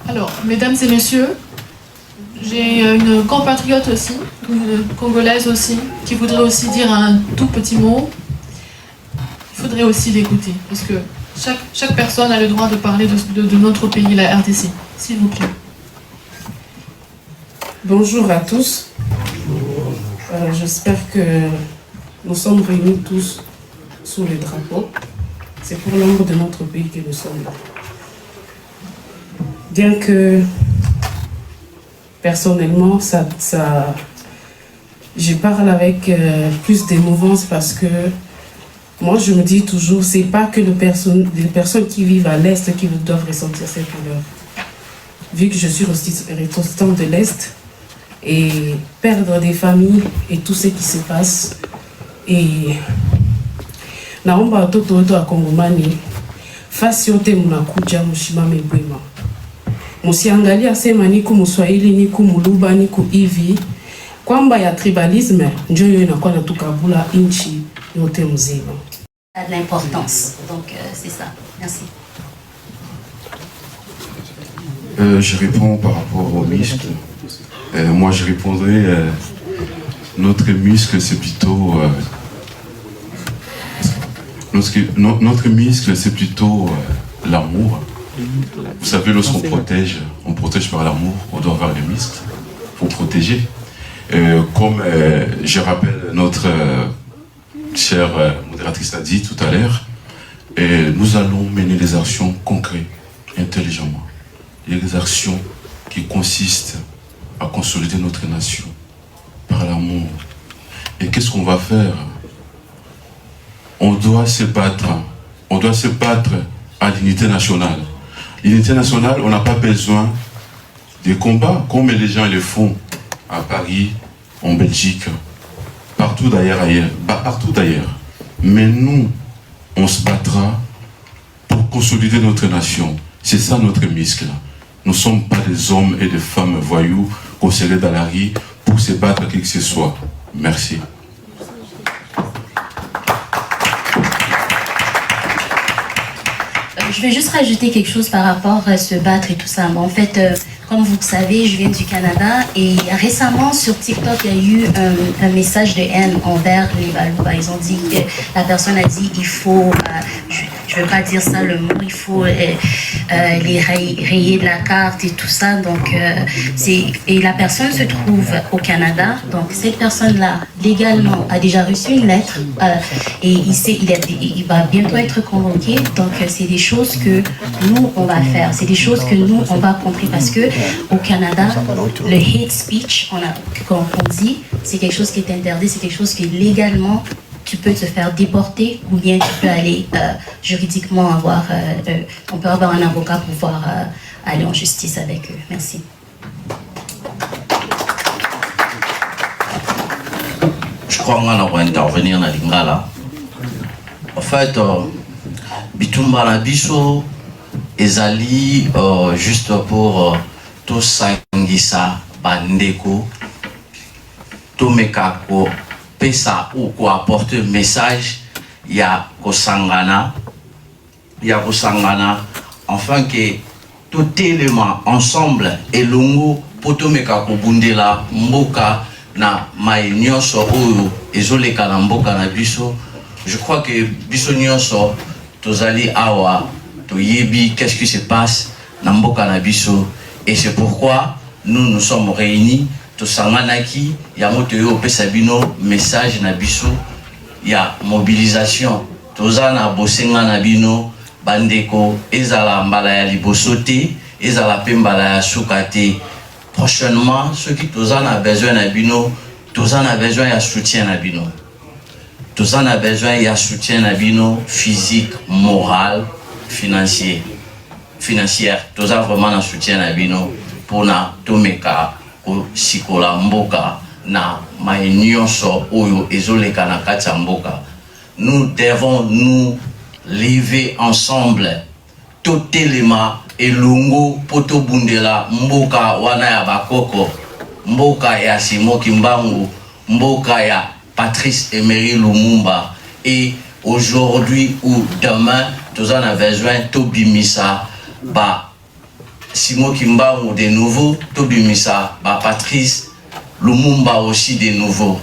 Alors, mesdames et messieurs, j'ai une compatriote aussi, une Congolaise aussi, qui voudrait aussi dire un tout petit mot. Il faudrait aussi l'écouter, parce que chaque personne a le droit de parler de notre pays, la RDC. S'il vous plaît. Bonjour à tous. J'espère que nous sommes réunis tous sous le drapeau. C'est pour l'ombre de notre pays que nous sommes là. Bien que personnellement, je parle avec plus d'émouvance parce que moi je me dis toujours, c'est pas que les personnes qui vivent à l'Est qui doivent ressentir cette douleur. Vu que je suis ressortissante de l'Est, et perdre des familles et tout ce qui se passe, et naomba watoto wetu wa Kongomani, fasi yote mnakuja mshimame bwema. Msiangalia sema niku Mswahili, niku Muluba, niku hivi, kwamba ya tribalisme ndio hiyo inakuwa natukabula inchi yote mzima. L'importance. Donc c'est ça. Merci. Je réponds par rapport au muscle. Moi je répondrai notre muscle c'est plutôt notre muscle c'est plutôt l'amour. Vous savez, lorsqu'on protège, on protège par l'amour, on doit avoir les muscles pour protéger. Comme je rappelle notre chère modératrice a dit tout à l'heure, nous allons mener des actions concrètes, intelligemment. Il y a des actions qui consistent à consolider notre nation par l'amour. Et qu'est-ce qu'on va faire? On doit se battre à l'unité nationale. L'unité nationale, on n'a pas besoin de combats comme les gens le font à Paris, en Belgique, partout d'ailleurs. Mais nous, on se battra pour consolider notre nation. C'est ça notre muscle. Nous ne sommes pas des hommes et des femmes voyous conseillés dans la rue pour se battre qui que ce soit. Merci. Je vais juste rajouter quelque chose par rapport à se battre et tout ça. Bon, en fait, comme vous le savez, je viens du Canada et récemment sur TikTok, il y a eu un message de haine envers les Balouba. Ils ont dit que la personne a dit il faut, je ne veux pas dire ça le mot, il faut les rayer de la carte et tout ça. Donc, et la personne se trouve au Canada. Donc, cette personne-là, légalement, a déjà reçu une lettre et il va bientôt être convoqué. Donc, c'est des choses que nous, on va faire. C'est des choses que nous, on va contrer parce que au Canada, le hate speech, qu'on dit, c'est quelque chose qui est interdit, c'est quelque chose que légalement, tu peux te faire déporter ou bien tu peux aller juridiquement avoir, on peut avoir un avocat pour pouvoir aller en justice avec eux. Merci. Je crois qu'on va intervenir dans l'Ingala. En fait, Bitumba Nabiso, Ezali, juste pour tout sangisa bandeko, tout mekako, pesa ou quoi apporter message, ya kosangana, enfin que tout élément ensemble et lungu poto mekako bundela mboka na mai nyonso oyo ezoleka na mboka na biso. Je crois que biso nyonso tozali awa toyebi qu'est-ce qui se passe na mboka na biso. Et c'est pourquoi nous sommes réunis. Tosanganaki, ya moto yo pesa bino message na biso, ya mobilisation. Tozana bosenga na bino bandeko ezala mbala ya libosote, ezala pe mbala ya sukate. Prochainement, ceux qui tozana besoin na bino, tozana besoin ya soutien na bino. Tozana besoin ya soutien na bino physique, moral, financière. Tozana vraiment un soutien na bino pour na tomeka sikola mboka na maïnyonso oyo ezoleka na kati ya mboka. Nous devons nous lever ensemble totelema elongo poto bundela mboka wana ya bakoko, mboka ya Simoki Mbangu, mboka ya Patrice Emery Lumumba. Et aujourd'hui ou demain, nous en avons besoin tobimisa ba Simoki Mbangu de nouveau, tobimisa ba Patrice Lumumba aussi de nouveau.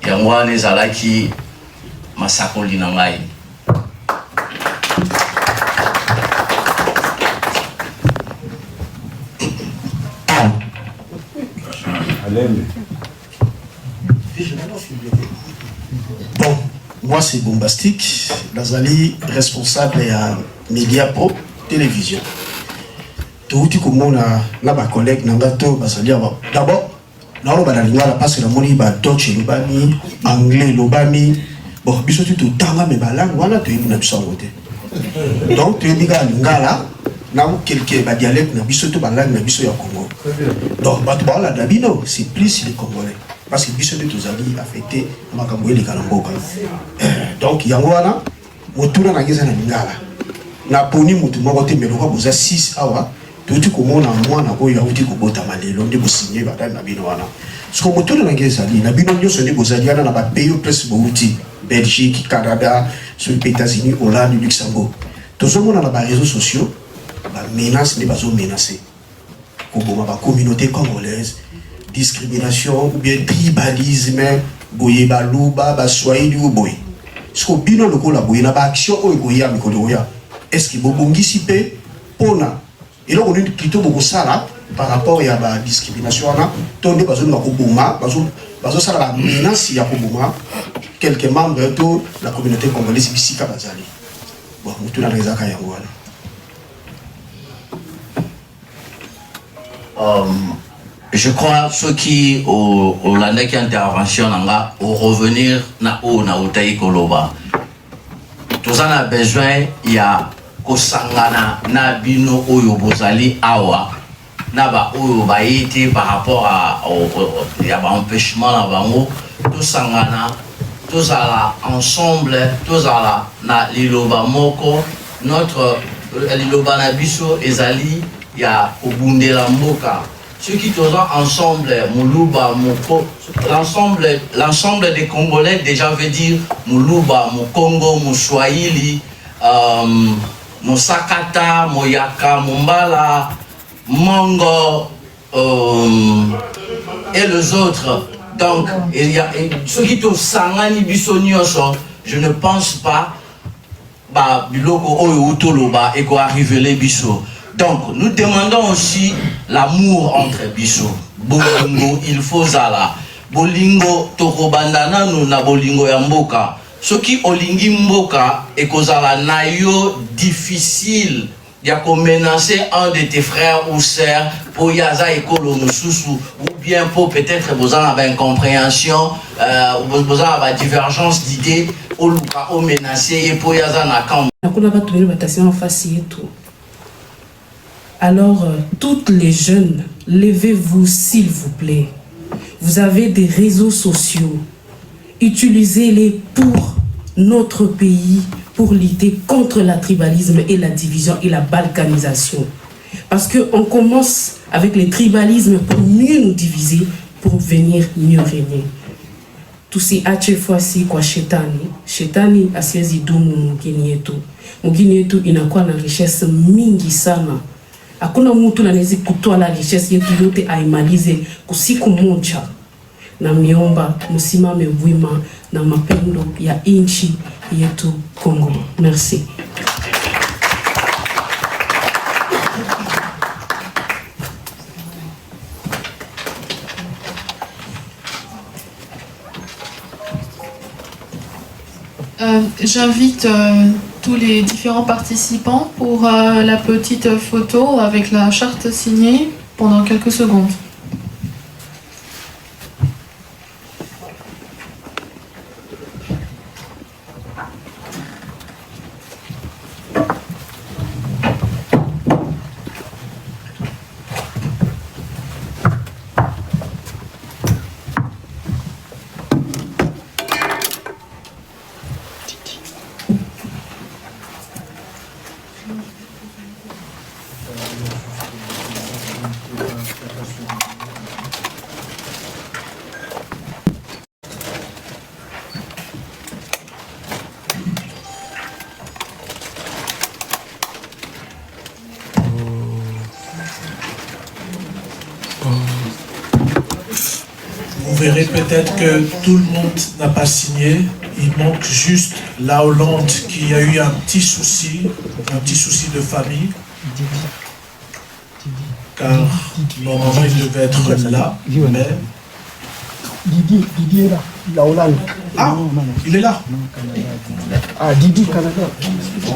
Yangwane zalaki masakoli na ngai. Bon, moi c'est Bombastique, Lazali, responsable à Media Pro Télévision. Tout comme mon ma collègue Nangato Basali d'abord, là on va dans l'ingala parce que la moni ba Dutch lobami, anglais lobami, bon biso tout tanga me balang wala to yina biso ngote. Donc tu diga l'ingala na quelques ba dialecte na biso to balang na biso ya Congo. Donc ba to bala dabino, c'est plus les Congolais. Parce que biso de tous amis affectés à Makamboé les Kalamboka. Donc yango wana motuna na ngeza na lingala. na poni mutu moko te mais lokola boza 6 awa touti komona mwana oyo auti kobotama lelo nde bosigné badali na bino wana siko motuna nange ezali na bino nyonso nde bozali wana na bapays presque bouti Belgique, Canada, sur les États-Unis, Hollande, Luxembourg. Tous les gens dans les réseaux sociaux, les menaces ne sont pas menacées. Comme la communauté congolaise, discrimination, ou bien tribalisme, boye baluba, baswahili ou boye. Ce qu'on bino le ko la boye na ba action o goya mi ko goya. Est-ce que bobongisi pe pona. Et là on est plutôt beaucoup ça là par rapport à la discrimination là, tonde bazo na ko boma, bazo ça la menace ya ko boma. Quelques membres de la communauté congolaise Bissika Bazali. Bon, nous avons les accueils je crois ceux qui au qui intervention au revenir na utaï koloba. Tous en a besoin il y a kosangana na bino oyo bozali awa na ba oyo ba été par rapport à il y a ba empêchement na bango tout sangana tous à la ensemble, tous à la na liloba moko, notre liloba nabiso ezali ya obunde la mboka. Ceux qui tous ensemble, muluba moko, l'ensemble des Congolais déjà veut dire muluba, mo Congo, mo Swahili, mo Sakata, mo Yaka, mo Mbala, Mongo et les autres. Donc, il y a ceux qui sont sangani bisonioso, je ne pense pas biloko oyo utoloba et quoi arriver les biso. Donc, nous demandons aussi l'amour entre biso. Bolingo, il faut zala. Bolingo tokobandana no na bolingo ya mboka. Ceux qui olingi mboka et kozala nayo difficile. Il y a qu'on menacer un de tes frères ou sœurs pour yaza ekolo mususu ou bien pour peut-être besoin d'avoir incompréhension besoin d'avoir divergence d'idées ou au menacer et pour yaza na camp. Alors toutes les jeunes, levez-vous s'il vous plaît. Vous avez des réseaux sociaux, utilisez-les pour notre pays, pour lutter contre le tribalisme et la division et la balkanisation. Parce qu'on commence avec le tribalisme pour mieux nous diviser, pour venir mieux régner. Tout ces fois-ci, quoi, Shetani, asiezi dumu mugini yetu. Mugini yetu inakuwa na richesse mingi sana. Hakuna mtu anaweza kutoa la richesse yetu yote aimalize kusiku moja. Na miomba musimame wima na mapendo ya inchi yetu Congo. Merci. J'invite tous les différents participants pour la petite photo avec la charte signée pendant quelques secondes. Vous verrez peut-être que tout le monde n'a pas signé. Il manque juste la Hollande qui a eu un petit souci de famille. Car normalement il devait être là, mais... Didier est là, la Hollande. Ah, il est là. Ah, Didier, Canada.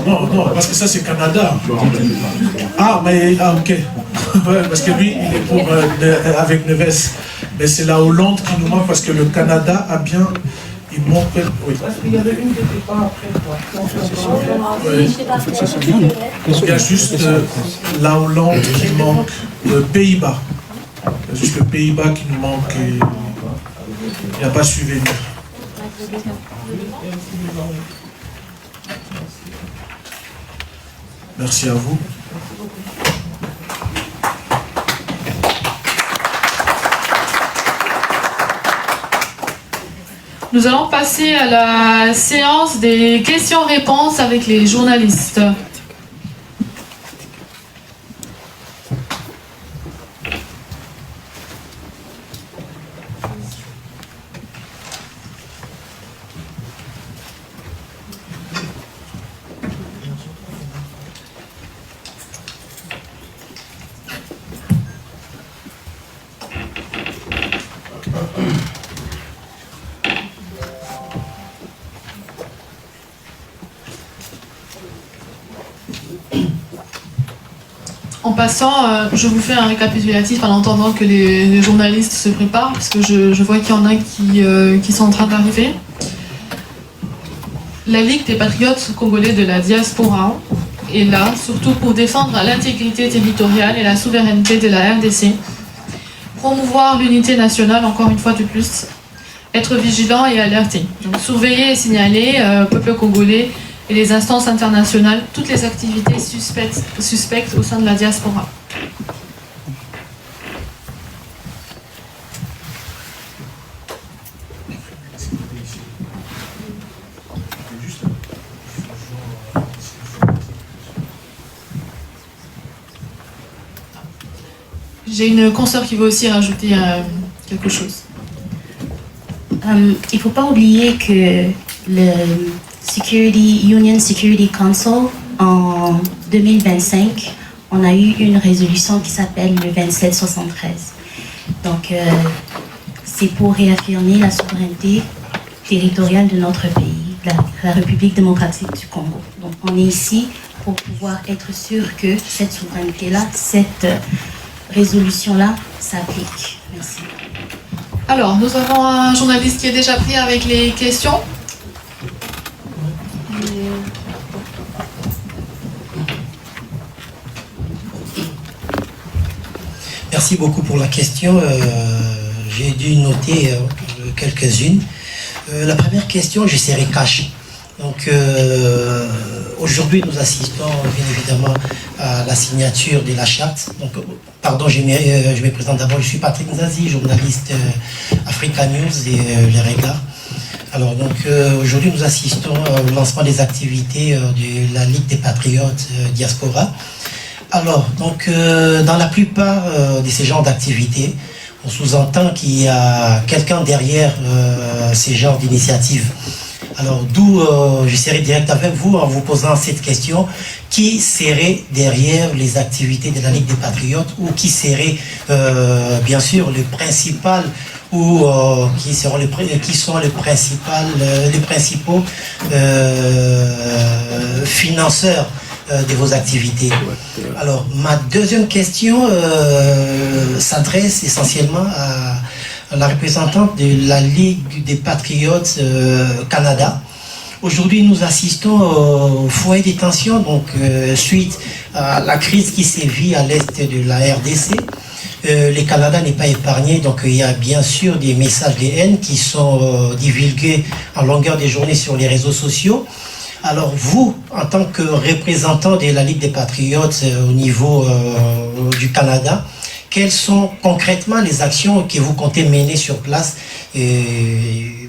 Non, parce que ça c'est Canada. Ah, mais, ok. Ouais, parce que lui, il est pour, avec Neves. Mais c'est la Hollande qui nous manque parce que le Canada a bien... Il manque... Oui. Parce qu'il y avait une qui n'était pas après toi. Oui. Il y a juste la Hollande qui manque, le Pays-Bas. Il y a juste le Pays-Bas qui nous manque et il n'y a pas su venir. Merci à vous. Nous allons passer à la séance des questions-réponses avec les journalistes. En passant, je vous fais un récapitulatif en entendant que les journalistes se préparent, parce que je vois qu'il y en a qui sont en train d'arriver. La Ligue des patriotes congolais de la diaspora est là, surtout pour défendre l'intégrité territoriale et la souveraineté de la RDC, promouvoir l'unité nationale, encore une fois de plus, être vigilant et alerté. Donc, surveiller et signaler au peuple congolais et les instances internationales toutes les activités suspectes au sein de la diaspora. J'ai une consoeur qui veut aussi rajouter quelque chose. Il ne faut pas oublier que le Union Security Council, en 2025, on a eu une résolution qui s'appelle le 2773. Donc, c'est pour réaffirmer la souveraineté territoriale de notre pays, la République démocratique du Congo. Donc, on est ici pour pouvoir être sûr que cette souveraineté-là, cette résolution-là s'applique. Merci. Alors, nous avons un journaliste qui est déjà pris avec les questions. Merci beaucoup pour la question. J'ai dû noter quelques-unes. La première question, je serai cash. Donc, aujourd'hui, nous assistons bien évidemment à la signature de la charte. Donc, pardon, je me présente d'abord. Je suis Patrick Nzazi, journaliste Africa News et Les Regards. Alors, donc, aujourd'hui, nous assistons au lancement des activités de la Ligue des patriotes diaspora. Alors, donc, dans la plupart de ces genres d'activités, on sous-entend qu'il y a quelqu'un derrière ces genres d'initiatives. Alors, d'où je serai direct avec vous en vous posant cette question. Qui serait derrière les activités de la Ligue des Patriotes, ou qui serait, bien sûr, le principal, ou qui sont les principaux financeurs de vos activités. Alors, ma deuxième question s'adresse essentiellement à la représentante de la Ligue des Patriotes Canada. Aujourd'hui, nous assistons au foyer des tensions, donc suite à la crise qui sévit à l'est de la RDC. Le Canada n'est pas épargné, donc il y a bien sûr des messages de haine qui sont divulgués en longueur de journée sur les réseaux sociaux. Alors vous, en tant que représentant de la Ligue des Patriotes au niveau du Canada, quelles sont concrètement les actions que vous comptez mener sur place,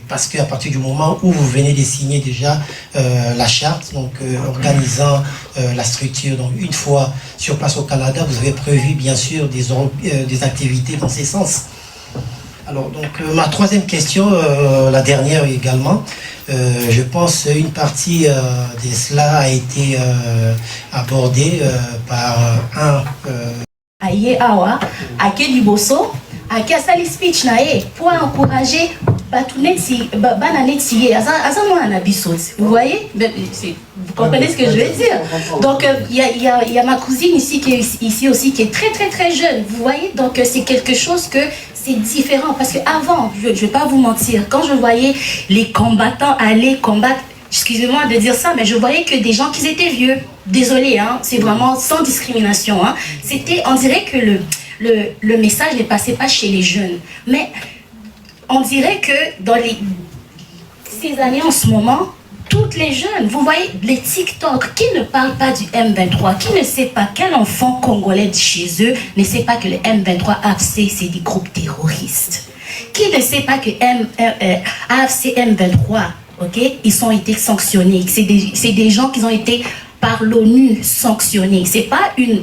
parce qu'à partir du moment où vous venez de signer déjà la charte, donc organisant la structure, donc une fois sur place au Canada, vous avez prévu bien sûr des activités dans ce sens. Alors donc ma troisième question, la dernière également, je pense une partie de cela a été abordée par un Aïe awa, ake liboso, ake asali speech na e pour encourager batuneti bananeti azamwa na bisot. Vous voyez? Vous comprenez ce que je veux dire? Donc il y a ma cousine ici qui est ici aussi qui est très très très jeune. Vous voyez? Donc c'est quelque chose que c'est différent parce que avant, je vais pas vous mentir, quand je voyais les combattants aller combattre, excusez-moi de dire ça, mais je voyais que des gens qui étaient vieux. Désolé, hein, c'est vraiment sans discrimination. Hein. C'était, on dirait que le message ne passait pas chez les jeunes. Mais on dirait que dans ces années en ce moment, toutes les jeunes, vous voyez, les TikTok, qui ne parlent pas du M23, qui ne sait pas quel enfant congolais de chez eux ne sait pas que le M23 AFC, c'est des groupes terroristes. Qui ne sait pas que AFC M23, ok, ils ont été sanctionnés. C'est des gens qui ont été par l'ONU sanctionnés. C'est pas une...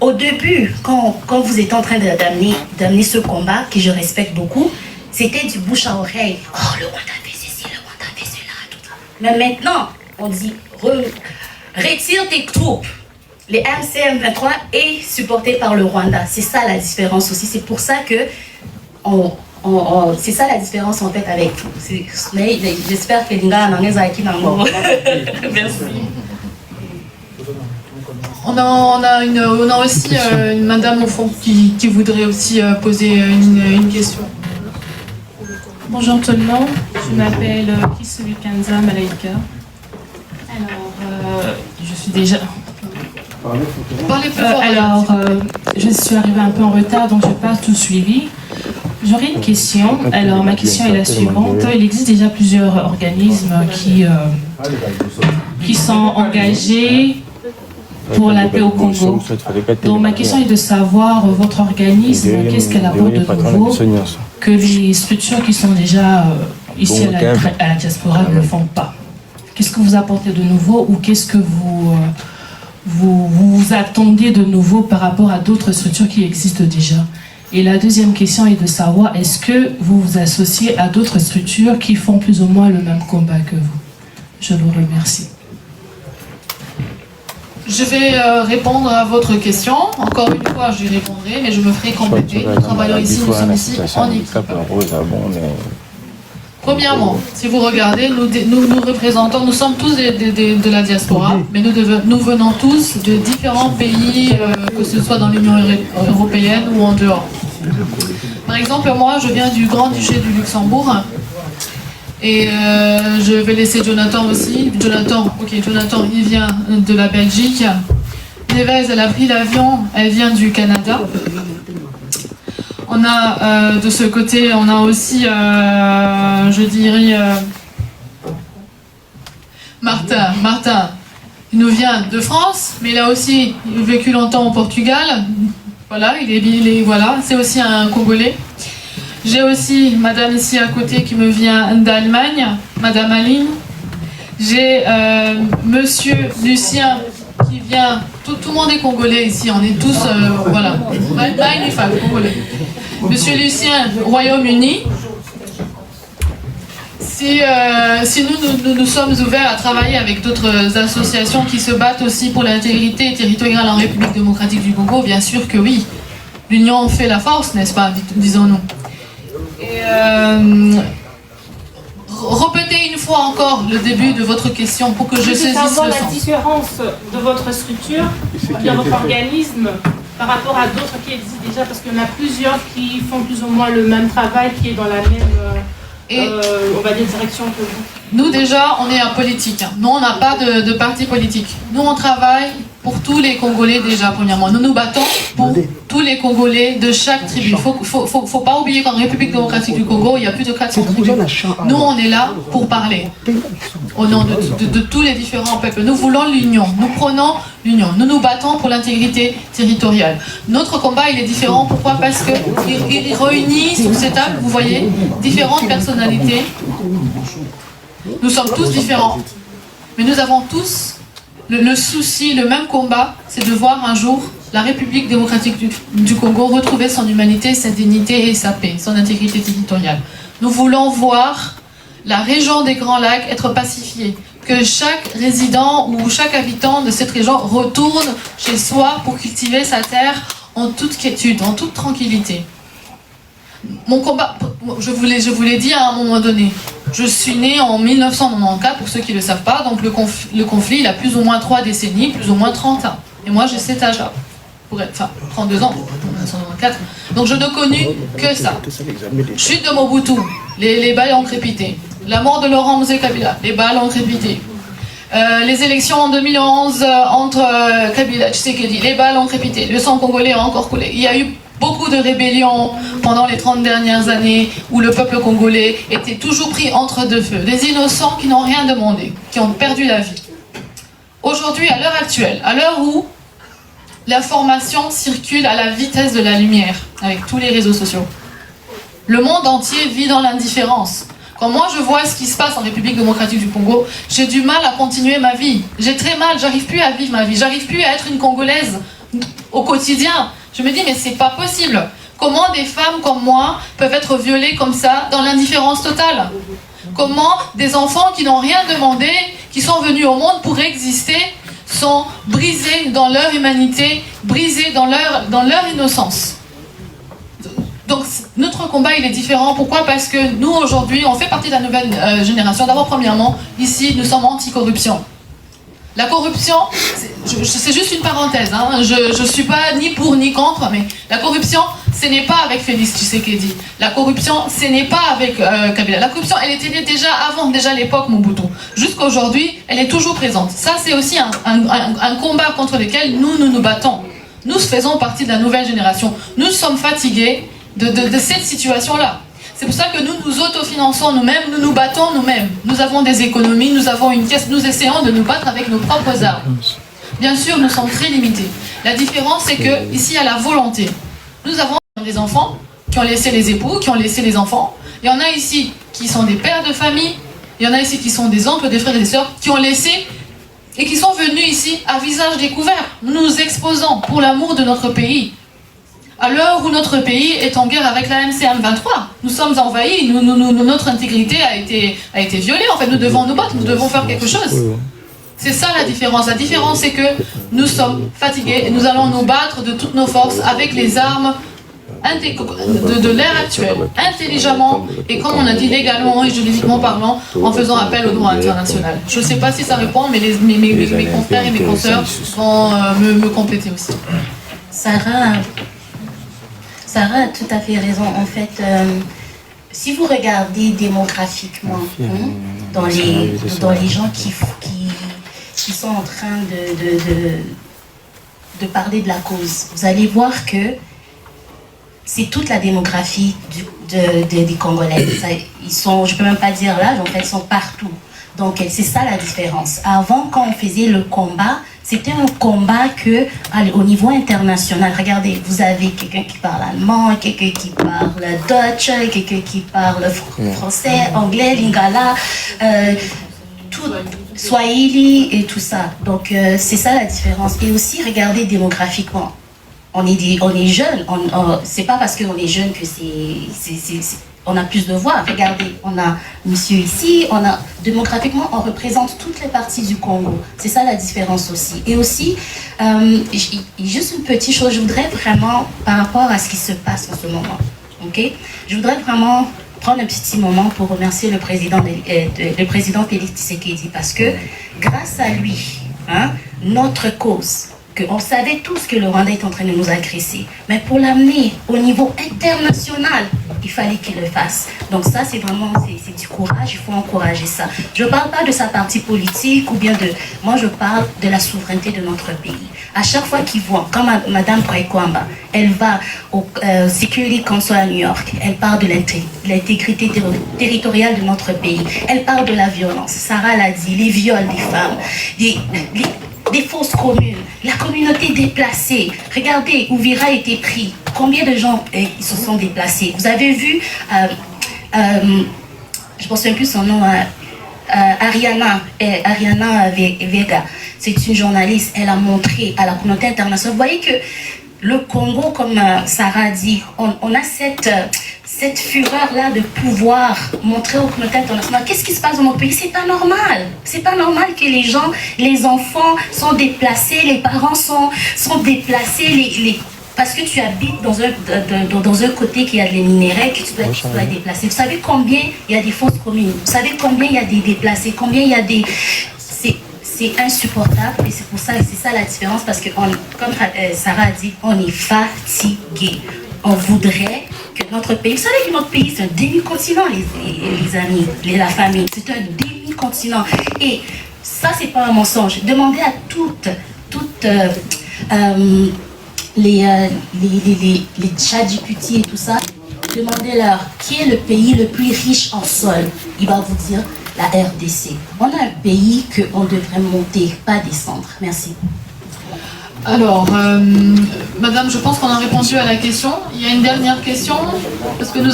Au début, quand vous êtes en train d'amener ce combat, que je respecte beaucoup, c'était du bouche à oreille. Oh, le Rwanda fait ceci, le Rwanda fait cela, tout ça. Mais maintenant, on dit, retire tes troupes. Les MCM23 est supporté par le Rwanda. C'est ça la différence aussi. C'est pour ça que c'est ça la différence en fait avec tout. Mais j'espère que Linga a qui Merci. On a aussi une madame au fond qui voudrait aussi poser une question. Bonjour tout le monde, je m'appelle Kisui Kanza Malaika. Alors, je suis déjà... je suis arrivée un peu en retard, donc je n'ai pas tout suivi. J'aurais une question. Alors, ma question est la suivante. Il existe déjà plusieurs organismes qui sont engagés pour la paix au Congo. Donc, ma question est de savoir, votre organisme, qu'est-ce qu'elle apporte de nouveau que les structures qui sont déjà ici à la diaspora ne font pas. Qu'est-ce que vous apportez de nouveau ou qu'est-ce que vous attendez de nouveau par rapport à d'autres structures qui existent déjà? Et la deuxième question est de savoir, est-ce que vous vous associez à d'autres structures qui font plus ou moins le même combat que vous? Je vous remercie. Je vais répondre à votre question. Encore une fois, je répondrai, mais je me ferai compléter. Nous travaillons ici, nous sommes ici en équipe. Premièrement, si vous regardez, nous représentons, nous sommes tous de la diaspora, mais nous venons tous de différents pays, que ce soit dans l'Union européenne ou en dehors. Par exemple, moi, je viens du Grand-Duché du Luxembourg. Et je vais laisser Jonathan aussi. Jonathan, il vient de la Belgique. Neves, elle a pris l'avion, elle vient du Canada. On a de ce côté, on a aussi, je dirais, Martin, il nous vient de France, mais il a aussi vécu longtemps au Portugal. Voilà, voilà, c'est aussi un Congolais. J'ai aussi madame ici à côté qui me vient d'Allemagne, madame Aline. J'ai monsieur Lucien qui vient, tout le monde est congolais ici, on est tous, voilà, Allemagne et femmes, congolais. Monsieur Lucien, Royaume-Uni. Si nous sommes ouverts à travailler avec d'autres associations qui se battent aussi pour l'intégrité territoriale en République démocratique du Congo, bien sûr que oui. L'union fait la force, n'est-ce pas, disons-nous. Et répétez une fois encore le début de votre question pour que je saisisse le sens. La différence de votre structure, de votre organisme, par rapport à d'autres qui existent déjà, parce qu'il y en a plusieurs qui font plus ou moins le même travail, qui est dans la même, on va dire, direction que vous. Nous déjà, on est en politique. Nous, on n'a pas de parti politique. Nous, on travaille pour tous les Congolais déjà, premièrement. Nous nous battons pour tous les Congolais de chaque tribu. Il ne faut pas oublier qu'en République démocratique du Congo, il y a plus de 400 tribus. Nous, on est là pour parler au nom de tous les différents peuples. Nous voulons l'union. Nous prenons l'union. Nous nous battons pour l'intégrité territoriale. Notre combat, il est différent. Pourquoi? Parce qu'il réunit sur cette table, vous voyez, différentes personnalités. Nous sommes tous différents. Mais nous avons tous le souci, le même combat, c'est de voir un jour la République démocratique du Congo retrouver son humanité, sa dignité et sa paix, son intégrité territoriale. Nous voulons voir la région des Grands Lacs être pacifiée, que chaque résident ou chaque habitant de cette région retourne chez soi pour cultiver sa terre en toute quiétude, en toute tranquillité. Mon combat, je vous l'ai dit à un moment donné, je suis née en 1994, pour ceux qui ne le savent pas, donc le conflit, il a plus ou moins 3 décennies, plus ou moins 30 ans. Et moi, j'ai cet âge-là, enfin, 32 ans, 1994. Donc je ne connu que ça. Chute de Mobutu, les balles ont crépité. La mort de Laurent Mzee Kabila, les balles ont crépité. Les élections en 2011 entre Kabila et Tshisekedi, les balles ont crépité. Le sang congolais a encore coulé. Il y a eu beaucoup de rébellions pendant les 30 dernières années où le peuple congolais était toujours pris entre deux feux. Des innocents qui n'ont rien demandé, qui ont perdu la vie. Aujourd'hui, à l'heure actuelle, à l'heure où l'information circule à la vitesse de la lumière, avec tous les réseaux sociaux, le monde entier vit dans l'indifférence. Quand moi je vois ce qui se passe en République démocratique du Congo, j'ai du mal à continuer ma vie. J'ai très mal, j'arrive plus à vivre ma vie, j'arrive plus à être une Congolaise au quotidien. Je me dis mais c'est pas possible. Comment des femmes comme moi peuvent être violées comme ça dans l'indifférence totale? Comment des enfants qui n'ont rien demandé, qui sont venus au monde pour exister, sont brisés dans leur humanité, brisés dans leur innocence? Donc notre combat il est différent. Pourquoi? Parce que nous aujourd'hui on fait partie de la nouvelle génération. D'abord premièrement, ici nous sommes anti-corruption. La corruption, c'est juste une parenthèse, hein. Je ne suis pas ni pour ni contre, mais la corruption, ce n'est pas avec Félix Tshisekedi. La corruption, ce n'est pas avec Kabila. La corruption, elle était déjà avant l'époque Mobutu. Jusqu'à aujourd'hui, elle est toujours présente. Ça, c'est aussi un combat contre lequel nous battons. Nous faisons partie de la nouvelle génération. Nous sommes fatigués de cette situation-là. C'est pour ça que nous nous autofinançons nous-mêmes, nous nous battons nous-mêmes. Nous avons des économies, nous avons une caisse, nous essayons de nous battre avec nos propres armes. Bien sûr, nous sommes très limités. La différence, c'est que ici, il y a la volonté. Nous avons des enfants qui ont laissé les époux, qui ont laissé les enfants. Il y en a ici qui sont des pères de famille, il y en a ici qui sont des oncles, des frères et des sœurs, qui ont laissé et qui sont venus ici à visage découvert. Nous nous exposons pour l'amour de notre pays. À l'heure où notre pays est en guerre avec la MCM23, nous sommes envahis, notre intégrité a été violée. En fait, nous devons nous battre, nous devons faire quelque chose. C'est ça la différence. La différence, c'est que nous sommes fatigués et nous allons nous battre de toutes nos forces avec les armes de l'ère actuelle, intelligemment et comme on a dit légalement et juridiquement parlant, en faisant appel au droit international. Je ne sais pas si ça répond, mais mes confrères et mes consoeurs vont me compléter aussi. Sarah a tout à fait raison. En fait, si vous regardez démographiquement dans les gens qui sont en train de parler de la cause, vous allez voir que c'est toute la démographie des Congolais. Ils sont, je ne peux même pas dire l'âge, en fait, ils sont partout. Donc, c'est ça la différence. Avant, quand on faisait le combat, c'était un combat au niveau international. Regardez, vous avez quelqu'un qui parle allemand, quelqu'un qui parle Dutch, quelqu'un qui parle français, anglais, lingala, Swahili et tout ça. Donc, c'est ça la différence. Et aussi, regardez démographiquement. On est jeunes. C'est pas parce qu'on est jeune que on a plus de voix. Regardez, on a monsieur ici, démographiquement, on représente toutes les parties du Congo. C'est ça la différence aussi. Et aussi, juste une petite chose, je voudrais vraiment, par rapport à ce qui se passe en ce moment, ok? Je voudrais vraiment prendre un petit moment pour remercier le président Félix Tshisekedi, parce que grâce à lui, notre cause, on savait tous que le Rwanda est en train de nous agresser, mais pour l'amener au niveau international, il fallait qu'il le fasse. Donc ça, c'est vraiment du courage, il faut encourager ça. Je ne parle pas de sa partie politique ou bien moi je parle de la souveraineté de notre pays. À chaque fois qu'il voit, comme Madame Kwaikwamba, elle va au Security Council à New York, elle parle de l'intégrité territoriale de notre pays, elle parle de la violence. Sarah l'a dit, les viols des femmes, des fausses communes, la communauté déplacée. Regardez, Ouvira a été pris. Combien de gens ils se sont déplacés? Vous avez vu, je ne pense même plus son nom, Ariana Vega. C'est une journaliste. Elle a montré à la communauté internationale. Vous voyez que le Congo, comme Sarah a dit, on a cette fureur-là de pouvoir montrer aux communautés internationales qu'est-ce qui se passe dans notre pays. C'est pas normal. C'est pas normal que les gens, les enfants sont déplacés, les parents sont déplacés, parce que tu habites dans un côté qui a des minéraux que tu dois déplacer. Vous savez combien il y a des fausses communes? Vous savez combien il y a des déplacés? Combien il y a des... C'est insupportable et c'est pour ça, et c'est ça la différence, parce que, comme Sarah a dit, on est fatigué. On voudrait que notre pays... Vous savez que notre pays, c'est un demi-continent, les amis, la famille. C'est un demi-continent. Et ça, c'est pas un mensonge. Demandez à les ChatGPT et tout ça, demandez-leur qui est le pays le plus riche en sol. Il va vous dire la RDC. On a un pays qu'on devrait monter, pas descendre. Merci. Alors, madame, je pense qu'on a répondu à la question. Il y a une dernière question, parce que nous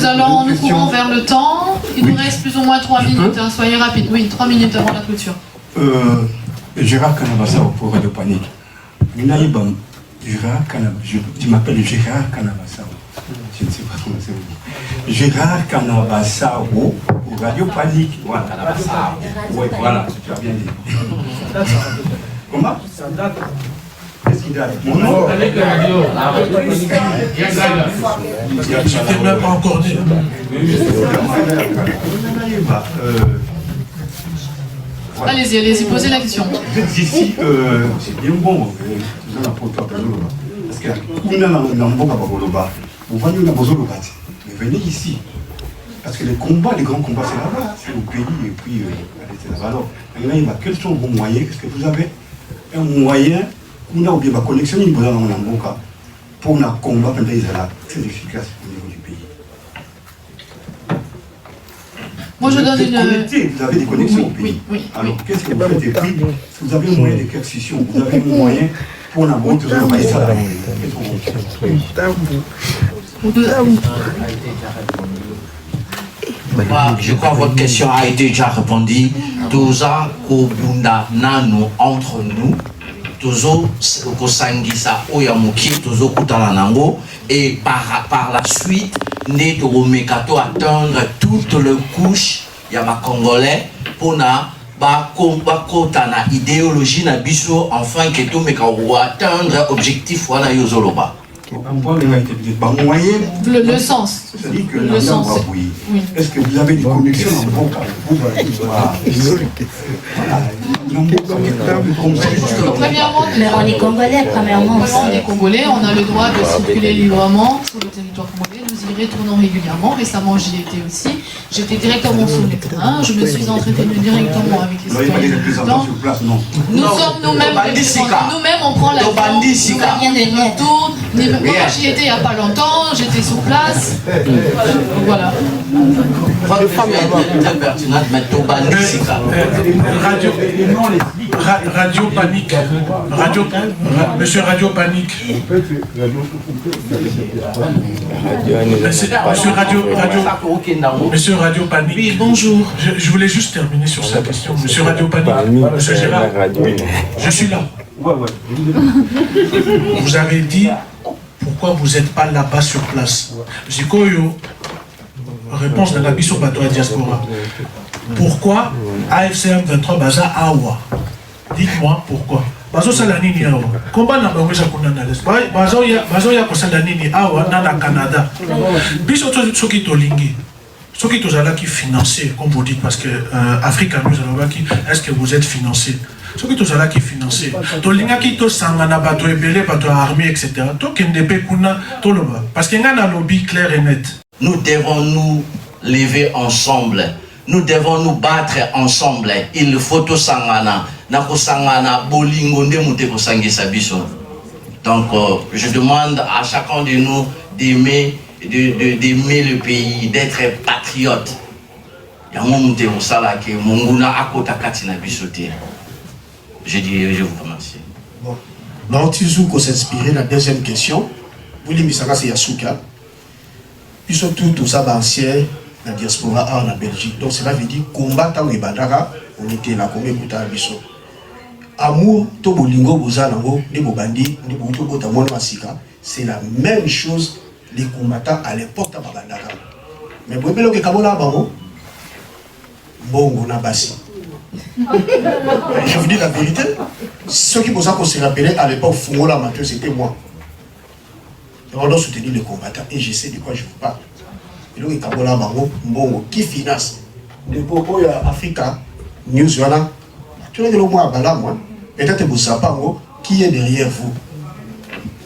courons vers le temps. Il nous reste plus ou moins 3 minutes, hein, soyez rapide. Oui, 3 minutes avant la clôture. Gérard Canavassa pour Radio Panique. Tu m'appelles Gérard Canavassa. Je ne sais pas comment c'est vous. Gérard Canavassa pour Radio Panique. Voilà. Oui, voilà, tu as bien dit. Comment? Qu'est-ce qu'il a? Mon nom? C'était même pas encore dit. Allez-y, allez-y, posez la question. Vous êtes ici, c'est bien bon, parce que vous venez ici, parce que les combats, les grands combats, c'est là-bas, c'est au pays, et puis c'est là-bas. Alors, quels sont vos moyens? Est-ce que vous avez un moyen, on a oublié ma connexion, pour un combat très efficace au niveau du pays? Moi, je donne une... Vous avez des connexions au pays. Oui. Alors, qu'est-ce que vous faites? Et puis, vous avez un moyen de coercition, vous avez un moyen pour la bonne chose de ça. Je crois que votre question a été déjà répondue. Toza Kobunda Nano entre nous. Tozo Kosangisa Oyamuki, Tozo Kutananango. Et par la suite, Né Mekato atteindre toutes les couches, Yama Congolais, pour na kota na idéologie na biso, enfin que tout Mekao atteindre objectif wana Yozoloba. Le sens. C'est-à-dire que le sens. Oui. Est-ce que vous avez des connexions en bon cas? Premièrement, on est congolais, premièrement. On est congolais, on a le droit de circuler librement sur le territoire congolais. Nous y retournons régulièrement. Récemment, j'y étais aussi. J'étais directement sur le terrain. Je me suis entretenue directement avec les citoyens. Nous sommes nous-mêmes nous-mêmes, on prend la tour. Moi, j'y étais il n'y a pas longtemps. J'étais sur place. Voilà. Radio Panique. Monsieur Radio Panique. Monsieur Radio Panique. Oui, bonjour. Je voulais juste terminer sur sa question. Monsieur Radio Panique. Monsieur Gérard. Je suis là. Vous avez dit pourquoi vous n'êtes pas là-bas sur place. Zikoyo, réponse de la biso bateau à diaspora. Pourquoi AFCM 23 Baza Awa? Dites-moi pourquoi. Bazo Salanini Awa. Combat n'a pas eu Bazo ya Salanini Awa dans le Canada. Biso Soki Tolingi. Soki Tozala qui financé, comme vous dites, parce que Africa News, est-ce que vous êtes financé? Soki Tozala qui financé. Tolinga qui to sangana bato ebele bato armée etc. To kendepe kuna toloba. Parce qu'il y a un lobby clair et net. Nous devons nous lever ensemble. Nous devons nous battre ensemble. Il faut tout sangana. Nako sangana bolingo nde mute ko sangisa biso. Donc je demande à chacun de nous d'aimer le pays, d'être patriote. Yango mute ko sala ke monguna akota katina bisote. Je vous remercie. Bon. Donc, Tizou, qu'on s'inspirer la deuxième question. Vous les misanga, c'est Yasuka. Ils sont tous ça, anciens, la diaspora en Belgique. Donc, cela veut dire, combattant les Badara, on était là, comme écoutant Bisso. Amour, Tobolingo, Bozanango, les Bobandi, les Boutoko, Tamon, Masika, c'est la même chose, les combattants à l'époque de Badara. Mais vous voyez, le Kabola, Bango, Bongo, Nabasi. Je vous dis la vérité, ceux qui pensaient qu'on se rappelait à l'époque, Fungola Mathieu, c'était moi. On doit soutenir les combattants et je sais de quoi je vous parle. Et donc, Kabola Bango, Mbongo, qui finance le Bobo Africa News, voilà. Tu l'as dit le mot à Bala, moi. Peut-être que vous savez pas, qui est derrière vous.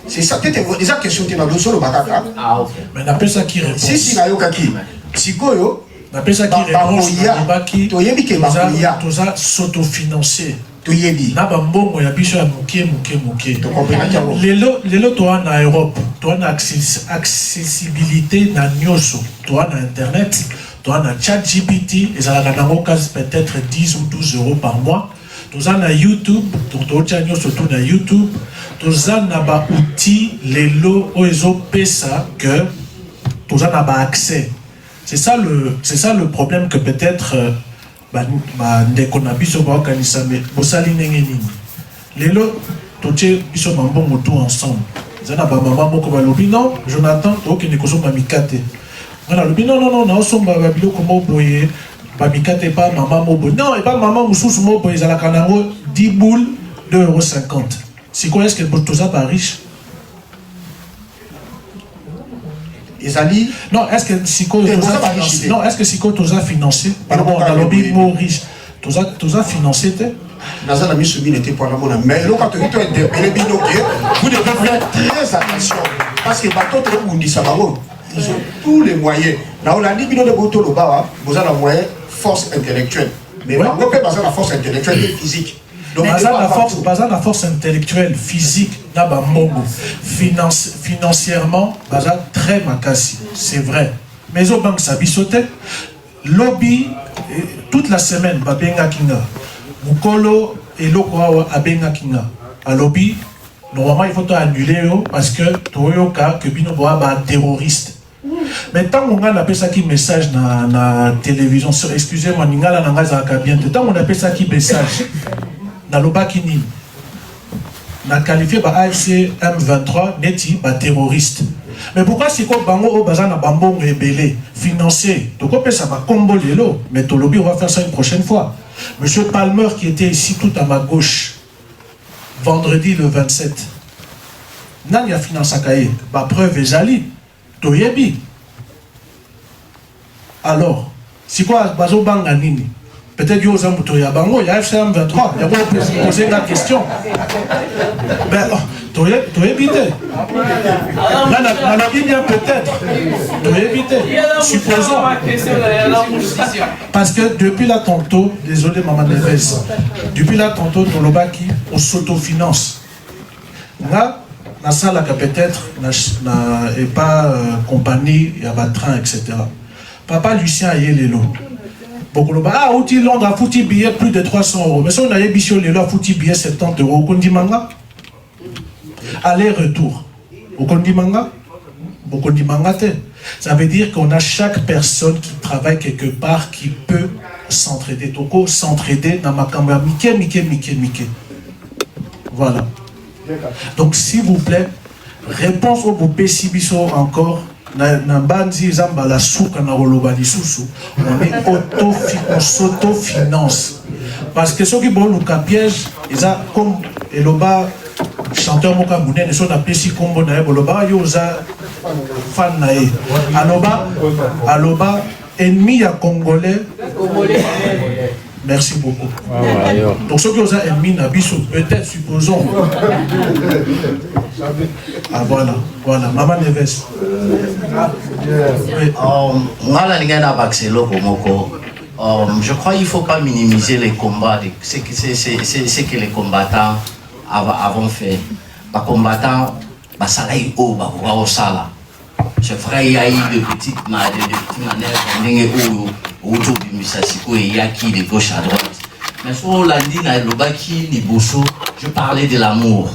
C'est ça, peut-être déjà question de la notion de Bakaka. Ah, ok. Mais on appelle ça qui répond. Si, Nayoka-ki. Sikoyo. On appelle ça qui répond. Toza s'autofinancer. toyebi na bambongo ya biso ya moke lelo toa na Europe toa na accessibilité na nyonso toa na internet toa na ChatGPT ezalaka nango kasi peut-être 10 ou 12 euros par mois toza na YouTube donc tootya nyonso tout na YouTube toza na ba outil lelo oyo ezopesa que toza na ba accès c'est ça le problème que peut-être ndeko na biso baokanisa me bosali ndenge nini lelo totie biso mambongo tout ensemble eza na bamama moko balobi non Jonathan tokende kosomba mikate ngana alobi non naosomba babiloko mo boye bamikate pa mama mo boye non eba mama mosusu mo boye ezalaka nango 10 boules 2,50 €. Sikoyo est-ce que toza ba riche? Ezali non, est-ce que sikoyo toza financé? Non, est-ce que sikoyo toza financé? Pardon, dans le lobby mo riche. Toza financé te? Dans un ami soumis n'était pas là mon mais là quand tu es interpellé binoké, vous devez faire très attention parce que bateau très mundi ça va ils ont tous les moyens. Là on a dit bino de boto lo ba, vous avez la moyen force intellectuelle. Mais on peut pas la force intellectuelle et physique. Donc la force intellectuelle, physique, financièrement, très makasi, c'est vrai. Mais au banque sabisote, lobby toute la semaine, babenga kinga, mukolo et loko abenga kinga. À lobby, normalement il faut annuler parce que toyoka que bino boa ba terroriste. Mais tant qu'on a appelé ça qui message na télévision, excusez-moi, ningala nanga zaka bien. Tant qu'on appelle ça qui message. Na lobaki nini na qualifié ba AFC M23 neti ba terroriste. Mais pourquoi c'est quoi bango au bazar na bambongo ebele financier donc on peut ça va combo lelo mais to lobby on va faire ça une prochaine fois. Monsieur Palmer qui était ici tout à ma gauche vendredi le 27 nani a financé kaye ba preuve ezali toyebi alors c'est quoi bazo banga nini? Peut-être aux Zambuto Yabango, il y a FCM 23, il y a beau poser la question. Ben, tu es évité. Dans la vie, peut-être. Tu es évité. Supposons. Parce que depuis là, tantôt, désolé, Maman Neves, depuis là, tantôt, dans le Baki, on s'autofinance. Là, la salle que peut-être n'est pas compagnie, il y a pas de train, etc. Papa Lucien a eu les lots. Ah, outil Londres a foutu billet plus de 300 €. Mais si on a ébiché les lois, a foutu billet 70 €. Au Kondimanga, aller-retour. Au Kondimanga, ça veut dire qu'on a chaque personne qui travaille quelque part qui peut s'entraider. Toko s'entraider dans ma caméra. Mike. Voilà. Donc, s'il vous plaît, réponse au PCBISO encore. On s'autofinance parce que ceux qui ont le piège ils ont comme eloba chanteur moka munene so na pesi kombo na eloba yo za fan na e aloba ennemi ya congolais. Merci beaucoup. Donc ceux qui ont ennemi na biso peut-être supposons. Ah voilà, Maman Neves. Je crois qu'il ne faut pas minimiser les combats, ce que les combattants avons fait. Les combattants, c'est vrai, il y a eu de petites manières, il y a qui de gauche à droite. Mais sur je parlais de l'amour.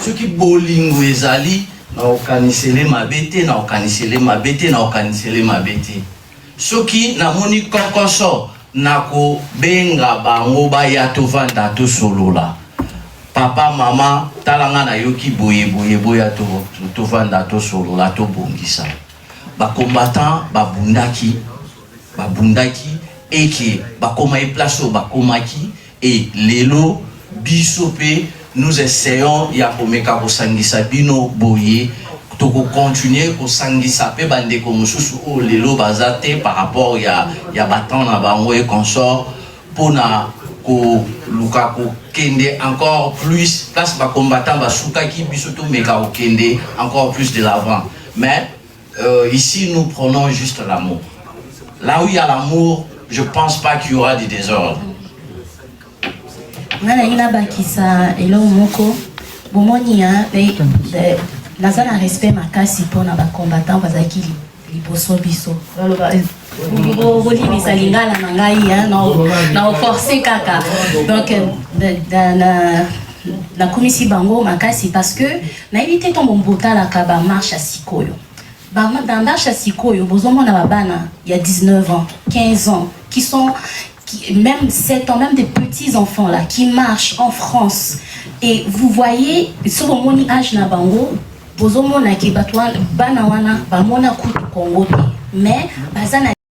Ceux qui bolingo ezali na okanisele mabete na okanisele mabete ceux qui na moni kokoso na ko benga bango ba ya to vanda to solola papa mama talanga na yoki boye to vanda to solola to bongisa ba combattant babundaki et qui ba koma e place ba komaki et lelo bisope. Nous essayons ya komeka ko sangisa bino boye to ko continuer ko sangisa pe bande ko mususu o lelo bazate par rapport ya batan na bango et consort pona ko luka ko kende encore plus place ba combattant ba sukaki biso to meka ko kende encore plus de l'avant. Mais ici nous prenons juste l'amour. Là où il y a l'amour, je pense pas qu'il y aura du désordre. Nana ina bakisa elo moko bomoni ya naza na respect makasi mpona bacombattant bazalaki liboso biso bolibisa lingala na ngai na oforce kaka donc nakomisi bango makasi parce que nayebi te ntongo botalaka bamarche ya sikoyo dans marche ya sikoyo bozomona babana il y a 19 ans 15 ans qui sont même 7 ans, même des petits enfants là qui marchent en France et vous voyez sur mon moni âge na bango bozomona ki batwa bana wana bamona kutu Congo mais bazana